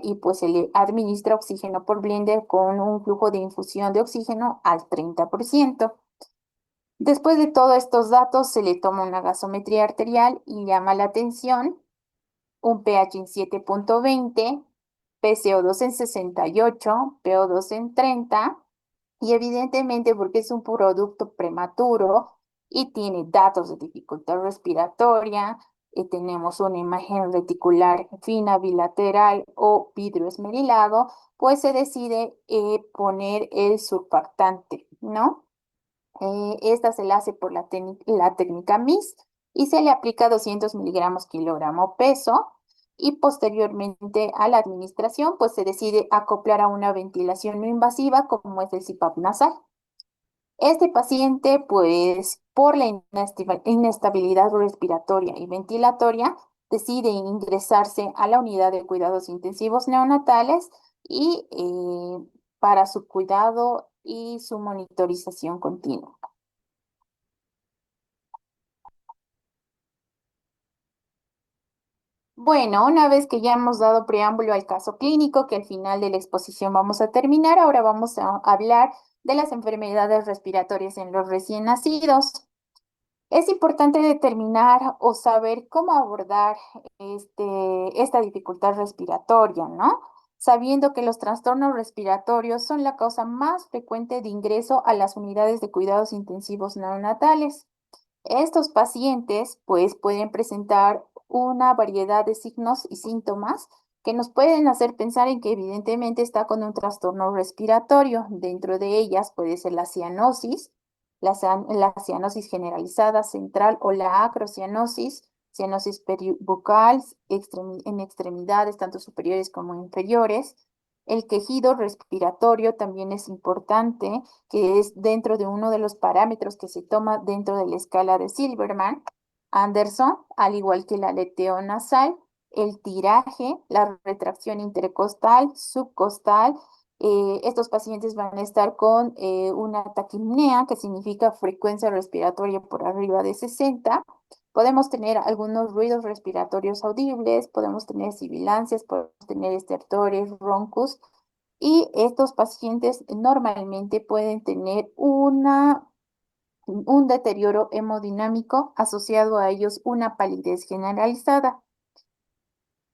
y pues se le administra oxígeno por blinder con un flujo de infusión de oxígeno al 30%. Después de todos estos datos, se le toma una gasometría arterial y llama la atención un pH en 7,20, PCO2 en 68, PO2 en 30, y evidentemente porque es un producto prematuro y tiene datos de dificultad respiratoria, tenemos una imagen reticular fina bilateral o vidrio esmerilado, pues se decide poner el surfactante, ¿no? Esta se la hace por la técnica MIS y se le aplica 200 miligramos kilogramo peso, y posteriormente a la administración pues se decide acoplar a una ventilación no invasiva como es el CPAP nasal. Este paciente pues por la inestabilidad respiratoria y ventilatoria decide ingresarse a la unidad de cuidados intensivos neonatales y para su cuidado y su monitorización continua. Bueno, una vez que ya hemos dado preámbulo al caso clínico, que al final de la exposición vamos a terminar, ahora vamos a hablar de las enfermedades respiratorias en los recién nacidos. Es importante determinar o saber cómo abordar esta dificultad respiratoria, ¿no? Sabiendo que los trastornos respiratorios son la causa más frecuente de ingreso a las unidades de cuidados intensivos neonatales. Estos pacientes pues pueden presentar una variedad de signos y síntomas que nos pueden hacer pensar en que evidentemente está con un trastorno respiratorio. Dentro de ellas puede ser la cianosis, la cianosis generalizada central o la acrocianosis, cianosis peribucal en extremidades tanto superiores como inferiores. El quejido respiratorio también es importante, que es dentro de uno de los parámetros que se toma dentro de la escala de Silverman, Anderson, al igual que el aleteo nasal, el tiraje, la retracción intercostal, subcostal. Estos pacientes van a estar con una taquipnea, que significa frecuencia respiratoria por arriba de 60. Podemos tener algunos ruidos respiratorios audibles, podemos tener sibilancias, podemos tener estertores, roncos, y estos pacientes normalmente pueden tener un deterioro hemodinámico asociado a ellos, una palidez generalizada.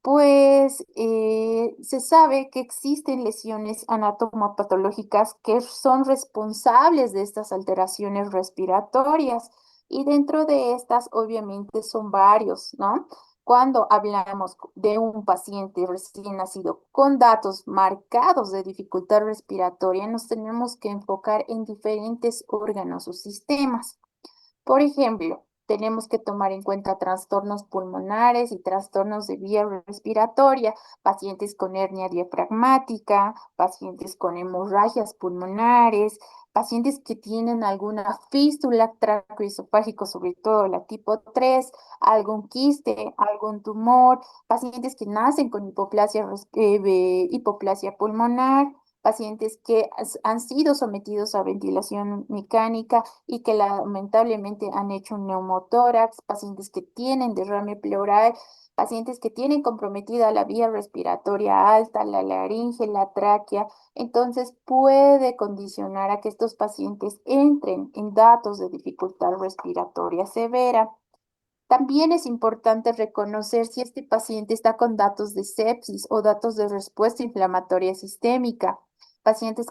Pues se sabe que existen lesiones anatomopatológicas que son responsables de estas alteraciones respiratorias, y dentro de estas obviamente son varios, ¿no? Cuando hablamos de un paciente recién nacido con datos marcados de dificultad respiratoria, nos tenemos que enfocar en diferentes órganos o sistemas. Por ejemplo, tenemos que tomar en cuenta trastornos pulmonares y trastornos de vía respiratoria, pacientes con hernia diafragmática, pacientes con hemorragias pulmonares, pacientes que tienen alguna fístula traqueoesofágico, sobre todo la tipo 3, algún quiste, algún tumor, pacientes que nacen con hipoplasia pulmonar, pacientes que han sido sometidos a ventilación mecánica y que lamentablemente han hecho un neumotórax, pacientes que tienen derrame pleural, pacientes que tienen comprometida la vía respiratoria alta, la laringe, la tráquea. Entonces puede condicionar a que estos pacientes entren en datos de dificultad respiratoria severa. También es importante reconocer si este paciente está con datos de sepsis o datos de respuesta inflamatoria sistémica. Pacientes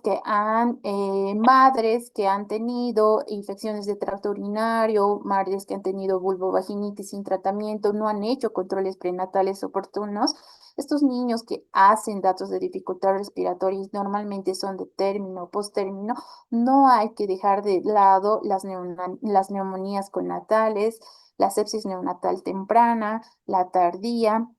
madres que han tenido infecciones de tracto urinario, madres que han tenido vulvovaginitis sin tratamiento, no han hecho controles prenatales oportunos. Estos niños que hacen datos de dificultad respiratoria y normalmente son de término o posttérmino, no hay que dejar de lado las neumonías connatales, la sepsis neonatal temprana, la tardía,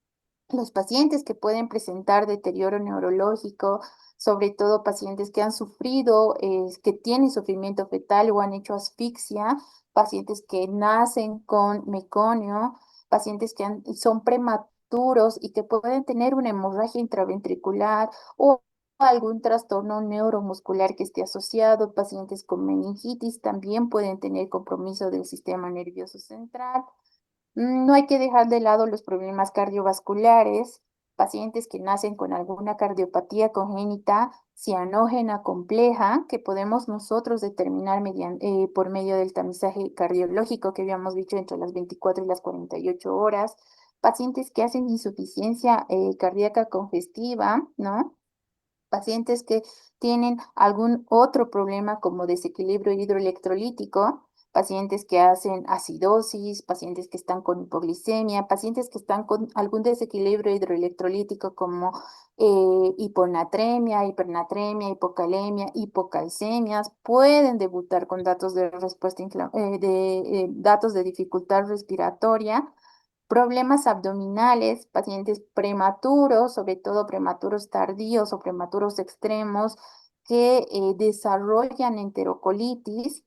los pacientes que pueden presentar deterioro neurológico, sobre todo pacientes que han sufrido, que tienen sufrimiento fetal o han hecho asfixia, pacientes que nacen con meconio, pacientes que son prematuros y que pueden tener una hemorragia intraventricular o algún trastorno neuromuscular que esté asociado. Pacientes con meningitis también pueden tener compromiso del sistema nervioso central. No hay que dejar de lado los problemas cardiovasculares. pacientes que nacen con alguna cardiopatía congénita cianógena compleja que podemos nosotros determinar por medio del tamizaje cardiológico que habíamos dicho entre las 24 y las 48 horas, pacientes que hacen insuficiencia cardíaca congestiva, ¿no? Pacientes que tienen algún otro problema como desequilibrio hidroelectrolítico, pacientes que hacen acidosis, pacientes que están con hipoglicemia, pacientes que están con algún desequilibrio hidroelectrolítico como hiponatremia, hipernatremia, hipocalemia, hipocalcemias, pueden debutar con datos de respuesta, datos de dificultad respiratoria, problemas abdominales, pacientes prematuros, sobre todo prematuros tardíos o prematuros extremos que desarrollan enterocolitis,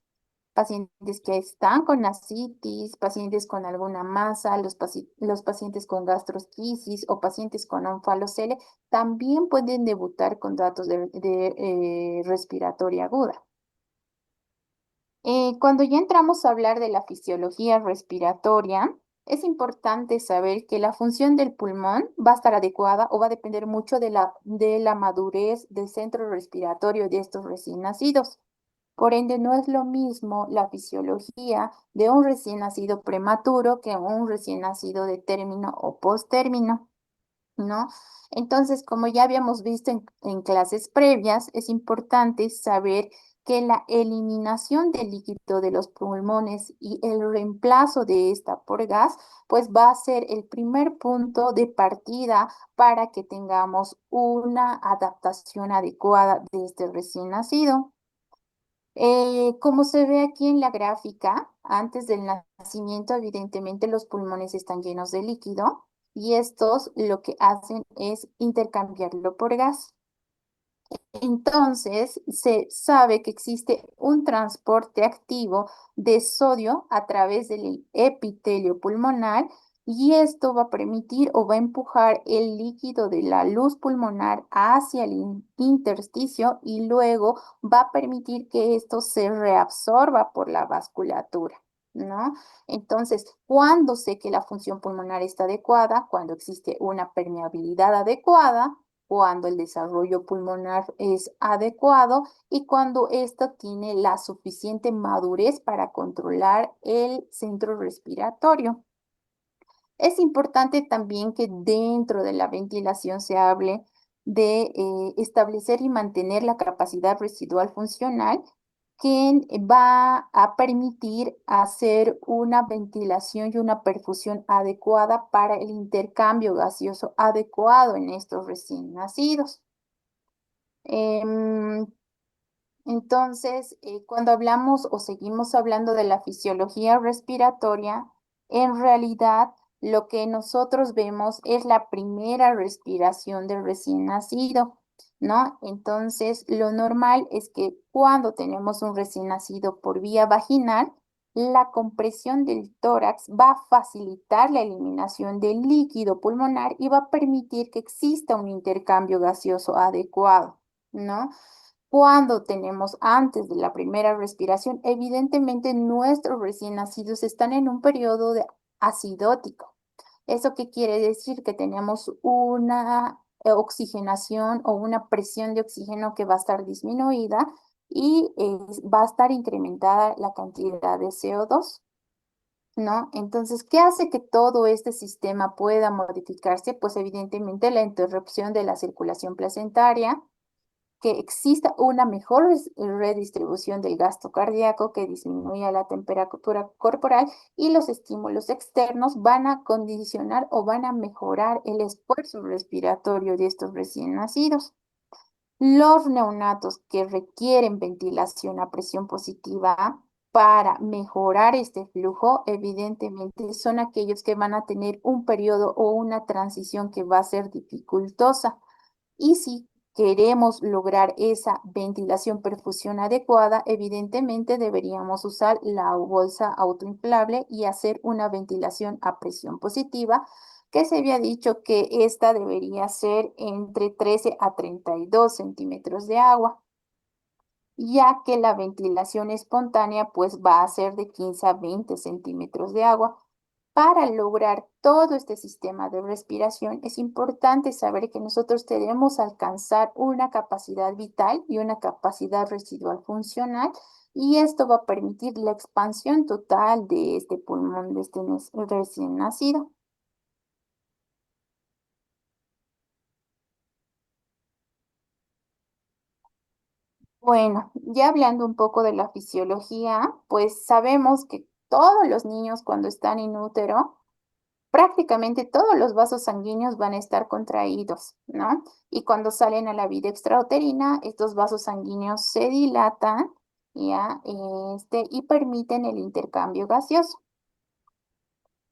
pacientes que están con ascitis, pacientes con alguna masa, los pacientes con gastrosquisis o pacientes con onfalocele, también pueden debutar con datos de respiratoria aguda. Cuando ya entramos a hablar de la fisiología respiratoria, es importante saber que la función del pulmón va a estar adecuada o va a depender mucho de la madurez del centro respiratorio de estos recién nacidos. Por ende, no es lo mismo la fisiología de un recién nacido prematuro que un recién nacido de término o postérmino, ¿no? Entonces, como ya habíamos visto en clases previas, es importante saber que la eliminación del líquido de los pulmones y el reemplazo de esta por gas, pues va a ser el primer punto de partida para que tengamos una adaptación adecuada de este recién nacido. Como se ve aquí en la gráfica, antes del nacimiento, evidentemente los pulmones están llenos de líquido y estos lo que hacen es intercambiarlo por gas. Entonces, se sabe que existe un transporte activo de sodio a través del epitelio pulmonar y esto va a permitir o va a empujar el líquido de la luz pulmonar hacia el intersticio y luego va a permitir que esto se reabsorba por la vasculatura, ¿no? Entonces, cuando sé que la función pulmonar está adecuada, cuando existe una permeabilidad adecuada, cuando el desarrollo pulmonar es adecuado y cuando ésta tiene la suficiente madurez para controlar el centro respiratorio. Es importante también que dentro de la ventilación se hable de establecer y mantener la capacidad residual funcional que va a permitir hacer una ventilación y una perfusión adecuada para el intercambio gaseoso adecuado en estos recién nacidos. Em, entonces, cuando hablamos o seguimos hablando de la fisiología respiratoria, en realidad lo que nosotros vemos es la primera respiración del recién nacido, ¿no? Entonces, lo normal es que cuando tenemos un recién nacido por vía vaginal, la compresión del tórax va a facilitar la eliminación del líquido pulmonar y va a permitir que exista un intercambio gaseoso adecuado, ¿no? Cuando tenemos antes de la primera respiración, evidentemente nuestros recién nacidos están en un periodo de acidótico. ¿Eso qué quiere decir? Que tenemos una oxigenación o una presión de oxígeno que va a estar disminuida y va a estar incrementada la cantidad de CO2, ¿no? Entonces, ¿qué hace que todo este sistema pueda modificarse? Pues evidentemente la interrupción de la circulación placentaria, que exista una mejor redistribución del gasto cardíaco que disminuya la temperatura corporal y los estímulos externos van a condicionar o van a mejorar el esfuerzo respiratorio de estos recién nacidos. Los neonatos que requieren ventilación a presión positiva para mejorar este flujo, evidentemente son aquellos que van a tener un periodo o una transición que va a ser dificultosa. Y si queremos lograr esa ventilación perfusión adecuada, evidentemente deberíamos usar la bolsa autoinflable y hacer una ventilación a presión positiva, que se había dicho que esta debería ser entre 13 a 32 centímetros de agua, ya que la ventilación espontánea pues va a ser de 15 a 20 centímetros de agua. Para lograr todo este sistema de respiración, es importante saber que nosotros debemos alcanzar una capacidad vital y una capacidad residual funcional, y esto va a permitir la expansión total de este pulmón de este recién nacido. Bueno, ya hablando un poco de la fisiología, pues sabemos que todos los niños cuando están en útero, prácticamente todos los vasos sanguíneos van a estar contraídos, ¿no? Y cuando salen a la vida extrauterina, estos vasos sanguíneos se dilatan, ¿ya? Y permiten el intercambio gaseoso.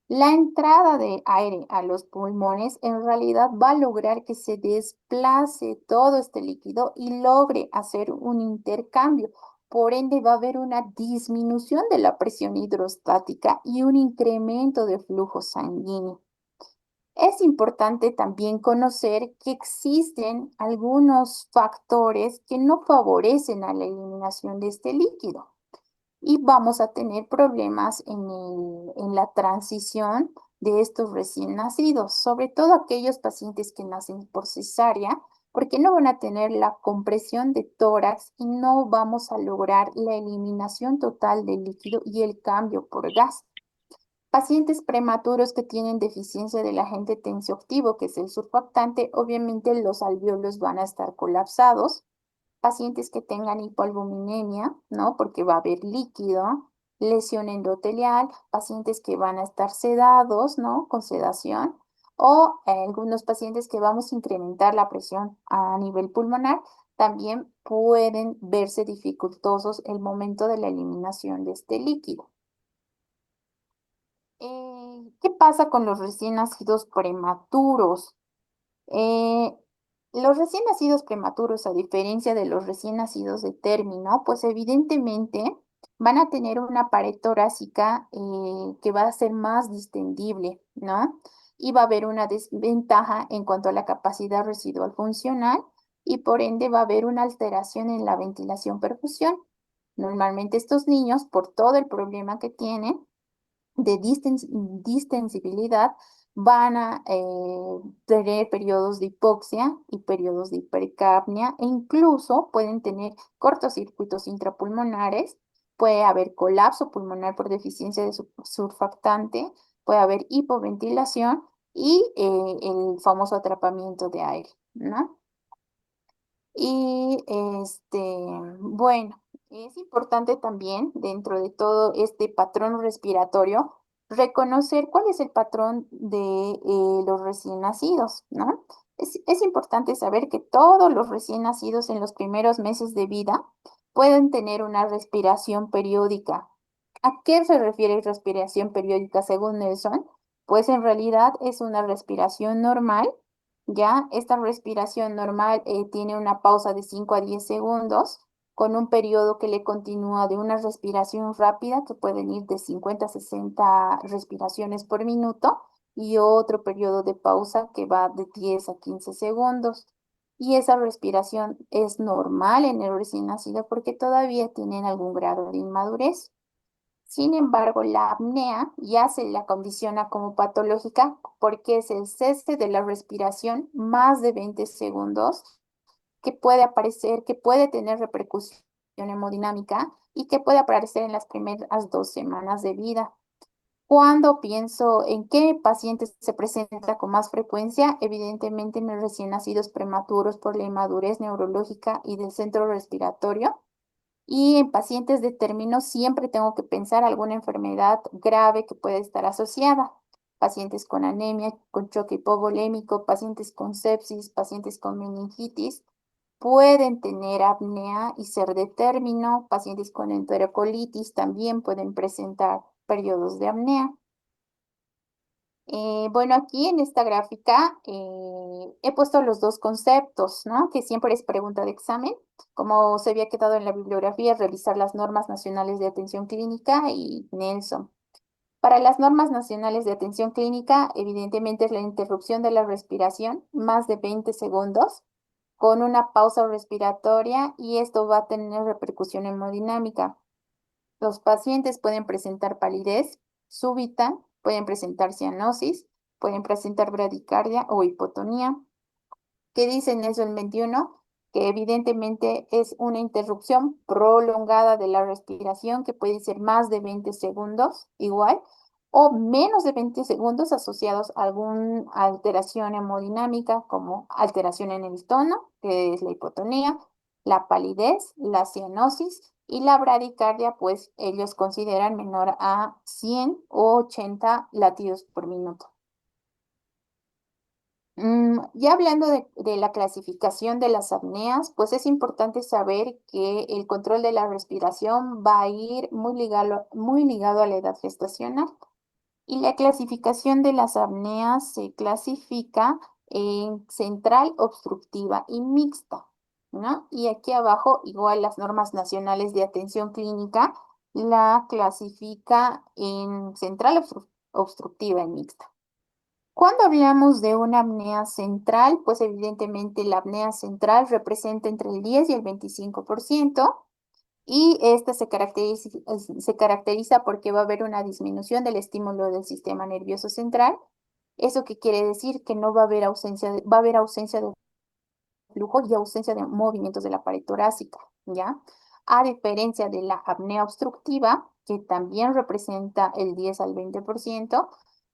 La entrada de aire a los pulmones en realidad va a lograr que se desplace todo este líquido y logre hacer un intercambio. Por ende, va a haber una disminución de la presión hidrostática y un incremento de flujo sanguíneo. Es importante también conocer que existen algunos factores que no favorecen a la eliminación de este líquido y vamos a tener problemas en la transición de estos recién nacidos, sobre todo aquellos pacientes que nacen por cesárea, porque no van a tener la compresión de tórax y no vamos a lograr la eliminación total del líquido y el cambio por gas. Pacientes prematuros que tienen deficiencia del agente tensioactivo, que es el surfactante, obviamente los alvéolos van a estar colapsados. Pacientes que tengan hipoalbuminemia, ¿no? Porque va a haber líquido, lesión endotelial, pacientes que van a estar sedados, ¿no? Con sedación, o algunos pacientes que vamos a incrementar la presión a nivel pulmonar, también pueden verse dificultosos el momento de la eliminación de este líquido. ¿Qué pasa con los recién nacidos prematuros? Eh, los recién nacidos prematuros, a diferencia de los recién nacidos de término, pues evidentemente van a tener una pared torácica que va a ser más distendible, ¿no? Y va a haber una desventaja en cuanto a la capacidad residual funcional y por ende va a haber una alteración en la ventilación-perfusión. Normalmente estos niños, por todo el problema que tienen, de distensibilidad van a tener periodos de hipoxia y periodos de hipercapnia e incluso pueden tener cortocircuitos intrapulmonares, puede haber colapso pulmonar por deficiencia de surfactante, puede haber hipoventilación y el famoso atrapamiento de aire, ¿no? Y bueno, es importante también dentro de todo este patrón respiratorio reconocer cuál es el patrón de los recién nacidos, ¿no? Es importante saber que todos los recién nacidos en los primeros meses de vida pueden tener una respiración periódica. ¿A qué se refiere respiración periódica según Nelson? Pues en realidad es una respiración normal. Ya, esta respiración normal tiene una pausa de 5 a 10 segundos, con un periodo que le continúa de una respiración rápida, que pueden ir de 50 a 60 respiraciones por minuto, y otro periodo de pausa que va de 10 a 15 segundos. Y esa respiración es normal en el recién nacido porque todavía tienen algún grado de inmadurez. Sin embargo, la apnea ya se la condiciona como patológica porque es el cese de la respiración más de 20 segundos que puede aparecer, que puede tener repercusión hemodinámica y que puede aparecer en las primeras 2 semanas de vida. Cuando pienso en qué pacientes se presenta con más frecuencia, evidentemente en los recién nacidos prematuros por la inmadurez neurológica y del centro respiratorio, y en pacientes de término siempre tengo que pensar alguna enfermedad grave que puede estar asociada. Pacientes con anemia, con choque hipovolémico, pacientes con sepsis, pacientes con meningitis, pueden tener apnea y ser de término. Pacientes con enterocolitis también pueden presentar periodos de apnea. Bueno, aquí en esta gráfica he puesto los dos conceptos, ¿no? Que siempre es pregunta de examen, como se había quedado en la bibliografía, revisar las normas nacionales de atención clínica y Nelson. Para las normas nacionales de atención clínica, evidentemente es la interrupción de la respiración, más de 20 segundos, con una pausa respiratoria y esto va a tener repercusión hemodinámica. Los pacientes pueden presentar palidez súbita, pueden presentar cianosis, pueden presentar bradicardia o hipotonía. ¿Qué dicen eso el 21? Que evidentemente es una interrupción prolongada de la respiración que puede ser más de 20 segundos igual o menos de 20 segundos asociados a alguna alteración hemodinámica como alteración en el tono, que es la hipotonía, la palidez, la cianosis y la bradicardia, pues ellos consideran menor a 100 o 80 latidos por minuto. Ya hablando de la clasificación de las apneas, pues es importante saber que el control de la respiración va a ir muy ligado a la edad gestacional. Y la clasificación de las apneas se clasifica en central, obstructiva y mixta, ¿no? Y aquí abajo, igual las normas nacionales de atención clínica la clasifica en central, obstructiva y mixta. Cuando hablamos de una apnea central, pues evidentemente la apnea central representa entre el 10 y el 25% y esta se caracteriza porque va a haber una disminución del estímulo del sistema nervioso central. ¿Eso qué quiere decir? Que no va a haber va a haber ausencia de flujo y ausencia de movimientos de la pared torácica, ¿ya? A diferencia de la apnea obstructiva, que también representa el 10 al 20%,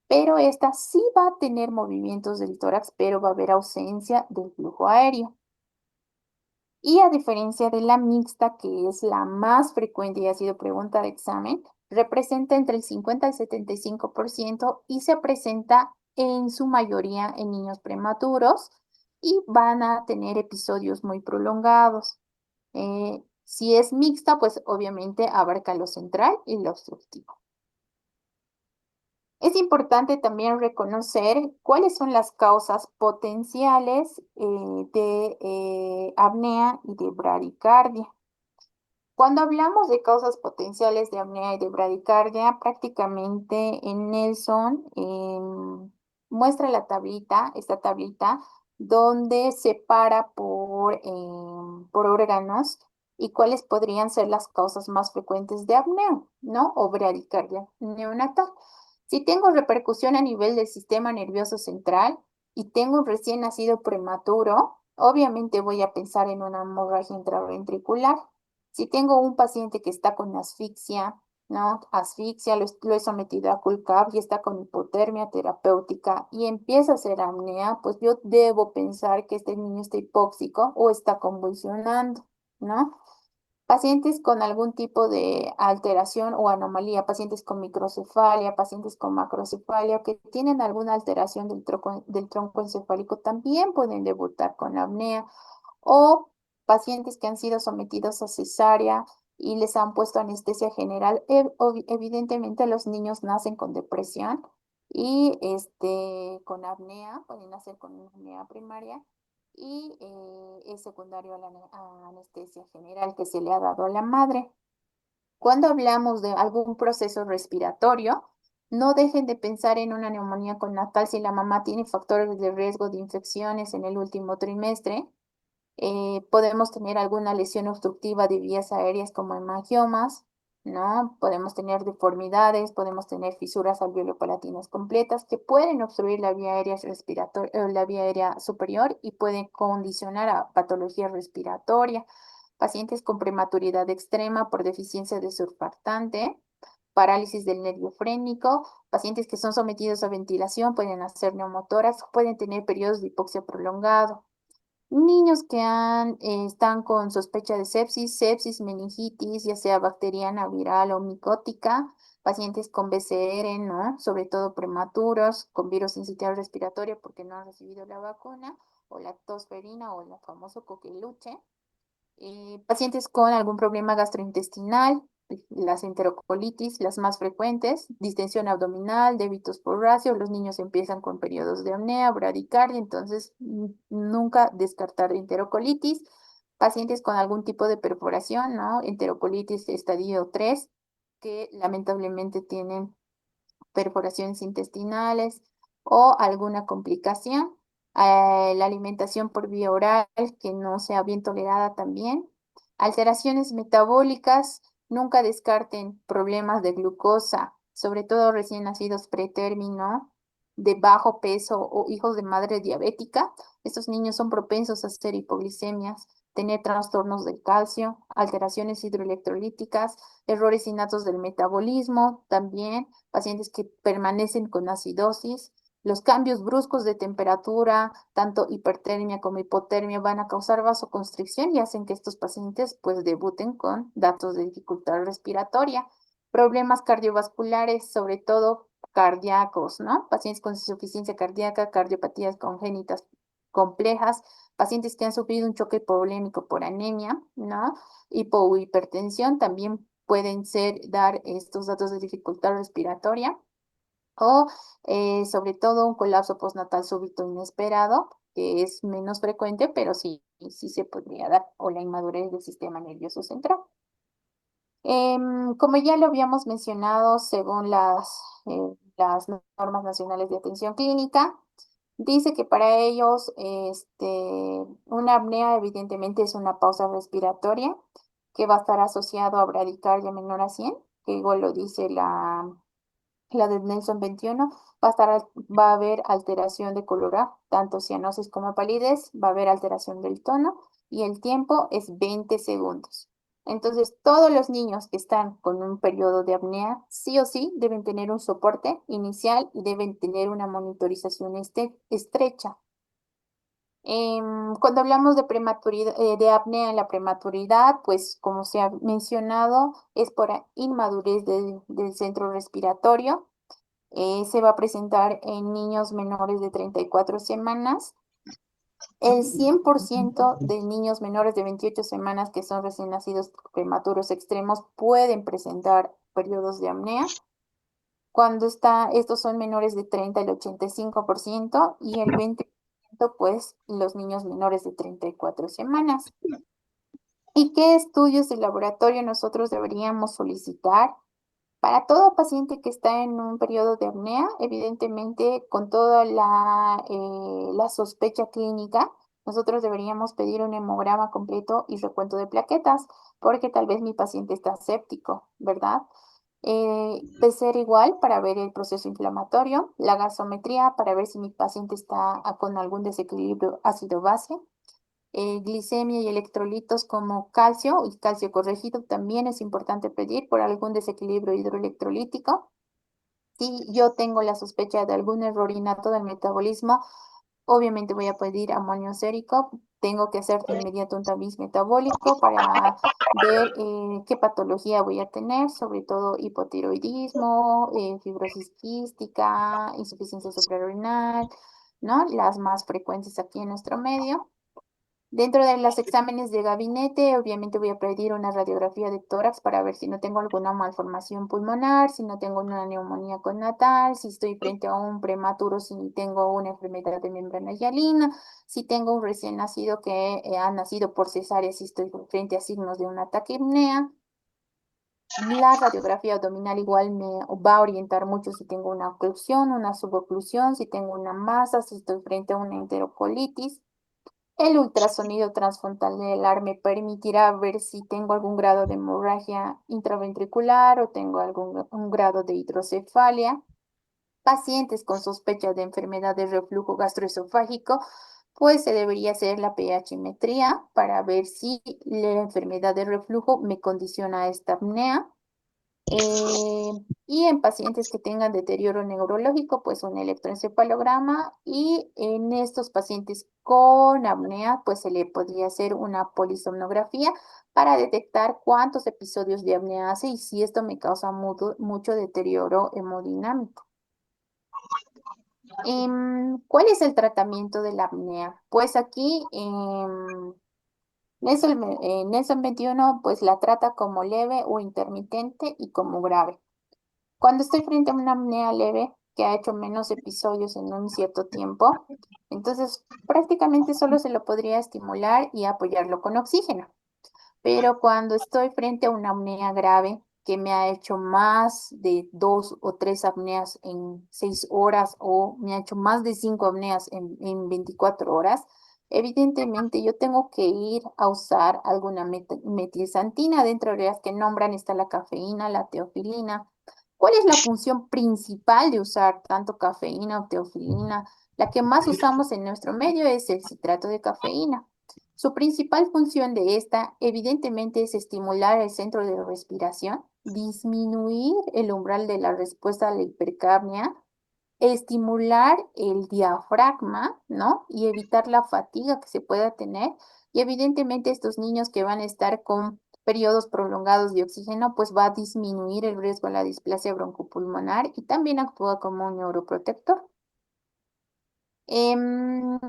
pero esta sí va a tener movimientos del tórax, pero va a haber ausencia del flujo aéreo. Y a diferencia de la mixta, que es la más frecuente y ha sido pregunta de examen, representa entre el 50 y 75% y se presenta en su mayoría en niños prematuros y van a tener episodios muy prolongados. Si es mixta, pues obviamente abarca lo central y lo obstructivo. Es importante también reconocer cuáles son las causas potenciales de apnea y de bradicardia. Cuando hablamos de causas potenciales de apnea y de bradicardia, prácticamente en Nelson muestra esta tablita, donde separa por órganos y cuáles podrían ser las causas más frecuentes de apnea, ¿no? O bradicardia neonatal. Si tengo repercusión a nivel del sistema nervioso central y tengo un recién nacido prematuro, obviamente voy a pensar en una hemorragia intraventricular. Si tengo un paciente que está con asfixia, ¿no? Asfixia, lo he sometido a CULCAP y está con hipotermia terapéutica y empieza a hacer apnea, pues yo debo pensar que este niño está hipóxico o está convulsionando, ¿no? Pacientes con algún tipo de alteración o anomalía, pacientes con microcefalia, pacientes con macrocefalia, que tienen alguna alteración del tronco encefálico, también pueden debutar con apnea o pacientes que han sido sometidos a cesárea y les han puesto anestesia general. Evidentemente los niños nacen con depresión y con apnea, pueden nacer con una apnea primaria y es secundario a la anestesia general que se le ha dado a la madre. Cuando hablamos de algún proceso respiratorio, no dejen de pensar en una neumonía connatal si la mamá tiene factores de riesgo de infecciones en el último trimestre. Podemos tener alguna lesión obstructiva de vías aéreas como hemangiomas, ¿no? Podemos tener deformidades, podemos tener fisuras alveolo-palatinas completas que pueden obstruir la vía aérea respiratoria, la vía aérea superior y pueden condicionar a patología respiratoria. Pacientes con prematuridad extrema por deficiencia de surfactante, parálisis del nervio frénico, pacientes que son sometidos a ventilación pueden hacer neumotórax, pueden tener periodos de hipoxia prolongado. Niños que están con sospecha de sepsis, meningitis, ya sea bacteriana, viral o micótica, pacientes con BCR, ¿no? Sobre todo prematuros, con virus sincitial respiratorio porque no han recibido la vacuna, o lactosferina o el famoso coqueluche. Pacientes con algún problema gastrointestinal, las enterocolitis, las más frecuentes, distensión abdominal, débitos por racio, los niños empiezan con periodos de apnea, bradicardia, entonces nunca descartar enterocolitis. Pacientes con algún tipo de perforación, ¿no? Enterocolitis estadio 3, que lamentablemente tienen perforaciones intestinales o alguna complicación. La alimentación por vía oral que no sea bien tolerada también. Alteraciones metabólicas, nunca descarten problemas de glucosa sobre todo recién nacidos pretérmino, de bajo peso o hijos de madre diabética, estos niños son propensos a hacer hipoglicemias, tener trastornos del calcio, alteraciones hidroelectrolíticas, errores innatos del metabolismo, también pacientes que permanecen con acidosis. Los cambios bruscos de temperatura, tanto hipertermia como hipotermia, van a causar vasoconstricción y hacen que estos pacientes pues debuten con datos de dificultad respiratoria. Problemas cardiovasculares, sobre todo cardíacos, ¿no? Pacientes con insuficiencia cardíaca, cardiopatías congénitas complejas, pacientes que han sufrido un choque polémico por anemia, ¿no? Hipohipertensión también pueden dar estos datos de dificultad respiratoria o sobre todo un colapso postnatal súbito inesperado, que es menos frecuente, pero sí se podría dar, o la inmadurez del sistema nervioso central. Como ya lo habíamos mencionado, según las normas nacionales de atención clínica, dice que para ellos una apnea evidentemente es una pausa respiratoria que va a estar asociado a bradicardia menor a 100, que igual lo dice la de Nelson 21, va a haber alteración de colorar, tanto cianosis como palidez, va a haber alteración del tono y el tiempo es 20 segundos. Entonces, todos los niños que están con un periodo de apnea, sí o sí, deben tener un soporte inicial y deben tener una monitorización estrecha. Cuando hablamos de prematuridad, de apnea en la prematuridad, pues como se ha mencionado, es por inmadurez del centro respiratorio. Se va a presentar en niños menores de 34 semanas. El 100% de niños menores de 28 semanas que son recién nacidos prematuros extremos pueden presentar periodos de apnea. Estos son menores de 30 al 85% y el 20% pues los niños menores de 34 semanas. ¿Y qué estudios de laboratorio nosotros deberíamos solicitar? Para todo paciente que está en un periodo de apnea, evidentemente con toda la sospecha clínica, nosotros deberíamos pedir un hemograma completo y recuento de plaquetas, porque tal vez mi paciente está séptico, ¿verdad? PCR igual para ver el proceso inflamatorio, la gasometría para ver si mi paciente está con algún desequilibrio ácido-base, glicemia y electrolitos como calcio y calcio corregido también es importante pedir por algún desequilibrio hidroelectrolítico. Si yo tengo la sospecha de algún error innato del metabolismo, obviamente voy a pedir amonio sérico. Tengo que hacer de inmediato un tamiz metabólico para ver qué patología voy a tener, sobre todo hipotiroidismo, fibrosis quística, insuficiencia suprarrenal, ¿no? Las más frecuentes aquí en nuestro medio. Dentro de los exámenes de gabinete, obviamente voy a pedir una radiografía de tórax para ver si no tengo alguna malformación pulmonar, si no tengo una neumonía connatal, si estoy frente a un prematuro, si tengo una enfermedad de membrana hialina, si tengo un recién nacido que ha nacido por cesárea, si estoy frente a signos de una taquipnea. La radiografía abdominal igual me va a orientar mucho si tengo una oclusión, una suboclusión, si tengo una masa, si estoy frente a una enterocolitis. El ultrasonido transfrontalar me permitirá ver si tengo algún grado de hemorragia intraventricular o tengo un grado de hidrocefalia. Pacientes con sospecha de enfermedad de reflujo gastroesofágico, pues se debería hacer la pHmetría para ver si la enfermedad de reflujo me condiciona a esta apnea. Eh, y en pacientes que tengan deterioro neurológico, pues un electroencefalograma. Y en estos pacientes con apnea, pues se le podría hacer una polisomnografía para detectar cuántos episodios de apnea hace y si esto me causa mucho deterioro hemodinámico. ¿Cuál es el tratamiento de la apnea? Pues aquí Nelson 21 pues la trata como leve o intermitente y como grave. Cuando estoy frente a una apnea leve que ha hecho menos episodios en un cierto tiempo, entonces prácticamente solo se lo podría estimular y apoyarlo con oxígeno. Pero cuando estoy frente a una apnea grave que me ha hecho más de 2 o 3 apneas en 6 horas o me ha hecho más de 5 apneas en 24 horas, evidentemente yo tengo que ir a usar alguna metilsantina. Dentro de las que nombran está la cafeína, la teofilina. ¿Cuál es la función principal de usar tanto cafeína o teofilina? La que más usamos en nuestro medio es el citrato de cafeína. Su principal función de esta, evidentemente, es estimular el centro de respiración, disminuir el umbral de la respuesta a la hipercapnia, estimular el diafragma, ¿no? Y evitar la fatiga que se pueda tener. Y evidentemente estos niños que van a estar con periodos prolongados de oxígeno, pues va a disminuir el riesgo a la displasia broncopulmonar y también actúa como un neuroprotector. Em,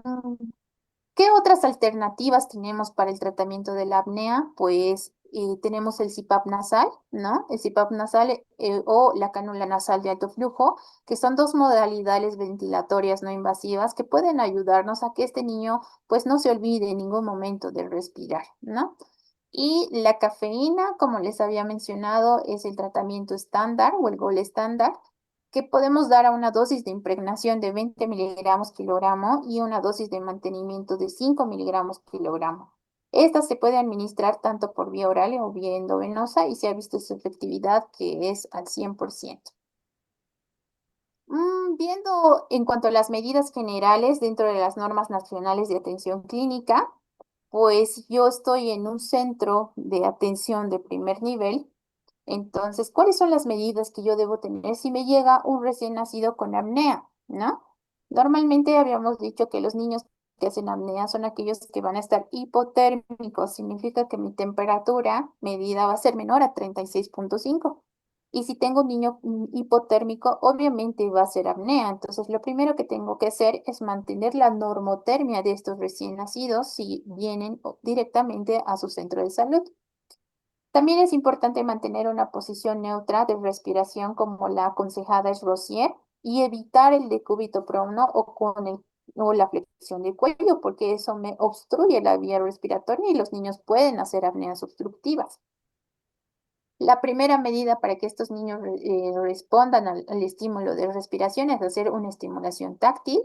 ¿Qué otras alternativas tenemos para el tratamiento de la apnea? Pues tenemos el CPAP nasal, ¿no? El CPAP nasal o la cánula nasal de alto flujo, que son dos modalidades ventilatorias no invasivas que pueden ayudarnos a que este niño pues no se olvide en ningún momento de respirar, ¿no? Y la cafeína, como les había mencionado, es el tratamiento estándar o el gol estándar que podemos dar a una dosis de impregnación de 20 miligramos kilogramo y una dosis de mantenimiento de 5 miligramos kilogramo. Esta se puede administrar tanto por vía oral o vía endovenosa y se ha visto su efectividad que es al 100%. Viendo en cuanto a las medidas generales dentro de las normas nacionales de atención clínica, pues yo estoy en un centro de atención de primer nivel. Entonces, ¿cuáles son las medidas que yo debo tener si me llega un recién nacido con apnea, ¿no? Normalmente habíamos dicho que los niños que hacen apnea son aquellos que van a estar hipotérmicos. Significa que mi temperatura medida va a ser menor a 36,5. Y si tengo un niño hipotérmico, obviamente va a ser apnea. Entonces, lo primero que tengo que hacer es mantener la normotermia de estos recién nacidos si vienen directamente a su centro de salud. También es importante mantener una posición neutra de respiración como la aconsejada es Rosier y evitar el decúbito prono o la flexión del cuello porque eso me obstruye la vía respiratoria y los niños pueden hacer apneas obstructivas. La primera medida para que estos niños respondan al estímulo de respiración es hacer una estimulación táctil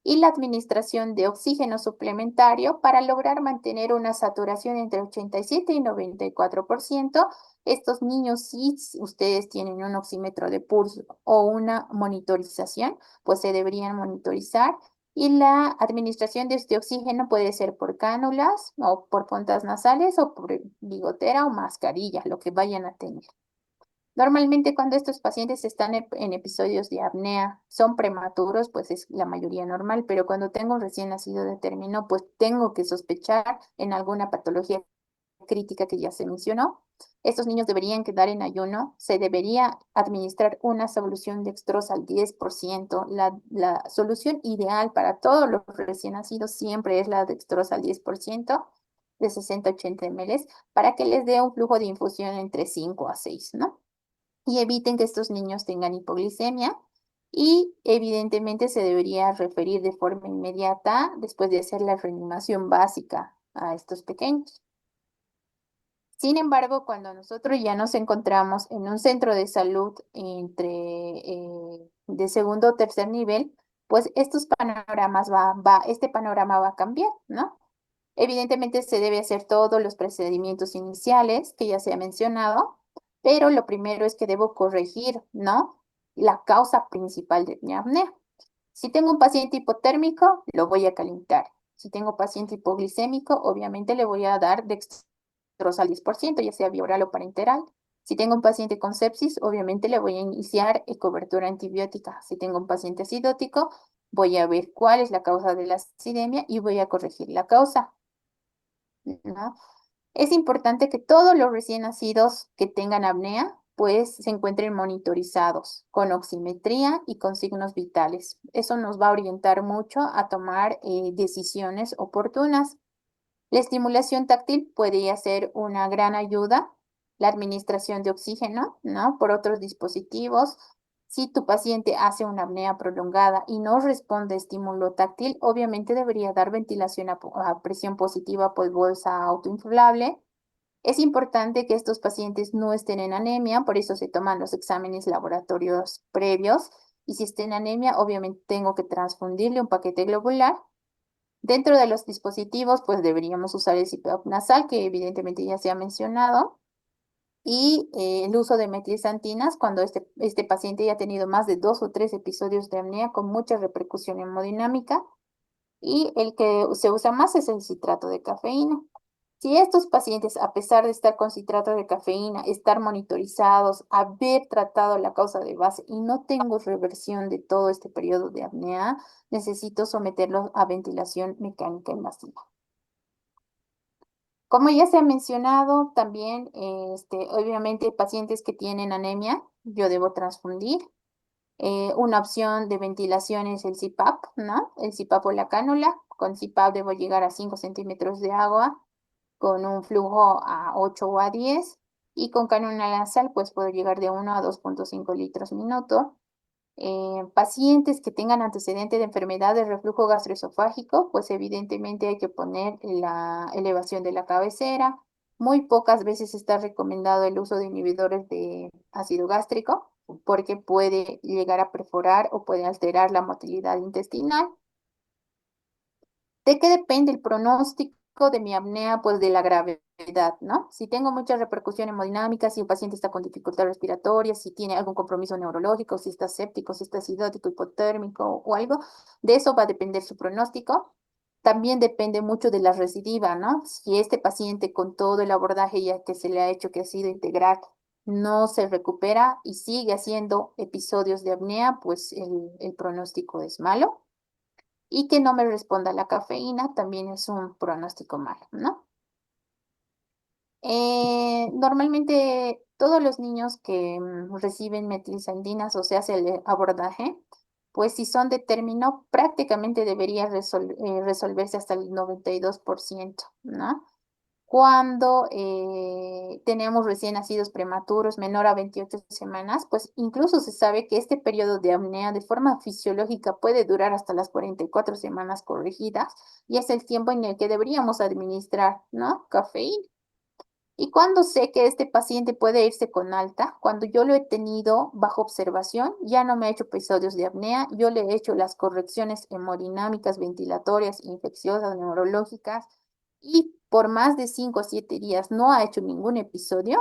y la administración de oxígeno suplementario para lograr mantener una saturación entre 87 y 94%. Estos niños, si ustedes tienen un oxímetro de pulso o una monitorización, pues se deberían monitorizar. Y la administración de este oxígeno puede ser por cánulas o por puntas nasales o por bigotera o mascarilla, lo que vayan a tener. Normalmente cuando estos pacientes están en episodios de apnea, son prematuros, pues es la mayoría normal, pero cuando tengo un recién nacido de término, pues tengo que sospechar en alguna patología crítica que ya se mencionó. Estos niños deberían quedar en ayuno, se debería administrar una solución dextrosa al 10%. La solución ideal para todos los recién nacidos siempre es la dextrosa al 10% de 60 a 80 ml para que les dé un flujo de infusión entre 5 a 6, ¿no? Y eviten que estos niños tengan hipoglicemia y evidentemente se debería referir de forma inmediata después de hacer la reanimación básica a estos pequeños. Sin embargo, cuando nosotros ya nos encontramos en un centro de salud de segundo o tercer nivel, pues este panorama va a cambiar, ¿no? Evidentemente se debe hacer todos los procedimientos iniciales que ya se ha mencionado, pero lo primero es que debo corregir, ¿no? La causa principal de mi apnea. Si tengo un paciente hipotérmico, lo voy a calentar. Si tengo paciente hipoglicémico, obviamente le voy a dar dextrosa al 10%, ya sea bioral o parenteral. Si tengo un paciente con sepsis, obviamente le voy a iniciar cobertura antibiótica. Si tengo un paciente acidótico, voy a ver cuál es la causa de la acidemia y voy a corregir la causa, ¿no? Es importante que todos los recién nacidos que tengan apnea, pues se encuentren monitorizados con oximetría y con signos vitales. Eso nos va a orientar mucho a tomar decisiones oportunas. La estimulación táctil puede ser una gran ayuda, la administración de oxígeno, ¿no? Por otros dispositivos. Si tu paciente hace una apnea prolongada y no responde a estímulo táctil, obviamente debería dar ventilación a presión positiva por bolsa autoinflable. Es importante que estos pacientes no estén en anemia, por eso se toman los exámenes laboratorios previos. Y si está en anemia, obviamente tengo que transfundirle un paquete globular. Dentro de los dispositivos, pues deberíamos usar el CPAP nasal, que evidentemente ya se ha mencionado. y el uso de metilsantinas cuando este paciente ya ha tenido más de 2 o 3 episodios de apnea con mucha repercusión hemodinámica, y el que se usa más es el citrato de cafeína. Si estos pacientes, a pesar de estar con citrato de cafeína, estar monitorizados, haber tratado la causa de base y no tengo reversión de todo este periodo de apnea, necesito someterlos a ventilación mecánica invasiva. Como ya se ha mencionado, también, obviamente, pacientes que tienen anemia, yo debo transfundir. Una opción de ventilación es el CPAP, ¿no? El CPAP o la cánula. Con CPAP debo llegar a 5 centímetros de agua, con un flujo a 8 o a 10, y con cánula nasal, pues puedo llegar de 1 a 2,5 litros minuto. Pacientes que tengan antecedente de enfermedad de reflujo gastroesofágico, pues evidentemente hay que poner la elevación de la cabecera. Muy pocas veces está recomendado el uso de inhibidores de ácido gástrico porque puede llegar a perforar o puede alterar la motilidad intestinal. ¿De qué depende el pronóstico de mi apnea? Pues de la gravedad, ¿no? Si tengo mucha repercusión hemodinámica, si el paciente está con dificultad respiratoria, si tiene algún compromiso neurológico, si está séptico, si está acidótico, hipotérmico o algo, de eso va a depender su pronóstico. También depende mucho de la recidiva, ¿no? Si este paciente con todo el abordaje ya que se le ha hecho, que ha sido integral, no se recupera y sigue haciendo episodios de apnea, pues el pronóstico es malo. Y que no me responda la cafeína también es un pronóstico malo, ¿no? Normalmente todos los niños que reciben metilsandinas o se hace el abordaje, pues si son de término, prácticamente debería resolverse hasta el 92%, ¿no? Cuando tenemos recién nacidos prematuros menor a 28 semanas, pues incluso se sabe que este periodo de apnea de forma fisiológica puede durar hasta las 44 semanas corregidas, y es el tiempo en el que deberíamos administrar, ¿no? Cafeína. Y cuando sé que este paciente puede irse con alta, cuando yo lo he tenido bajo observación, ya no me he hecho episodios de apnea, yo le he hecho las correcciones hemodinámicas, ventilatorias, infecciosas, neurológicas, y por más de 5 o 7 días no ha hecho ningún episodio,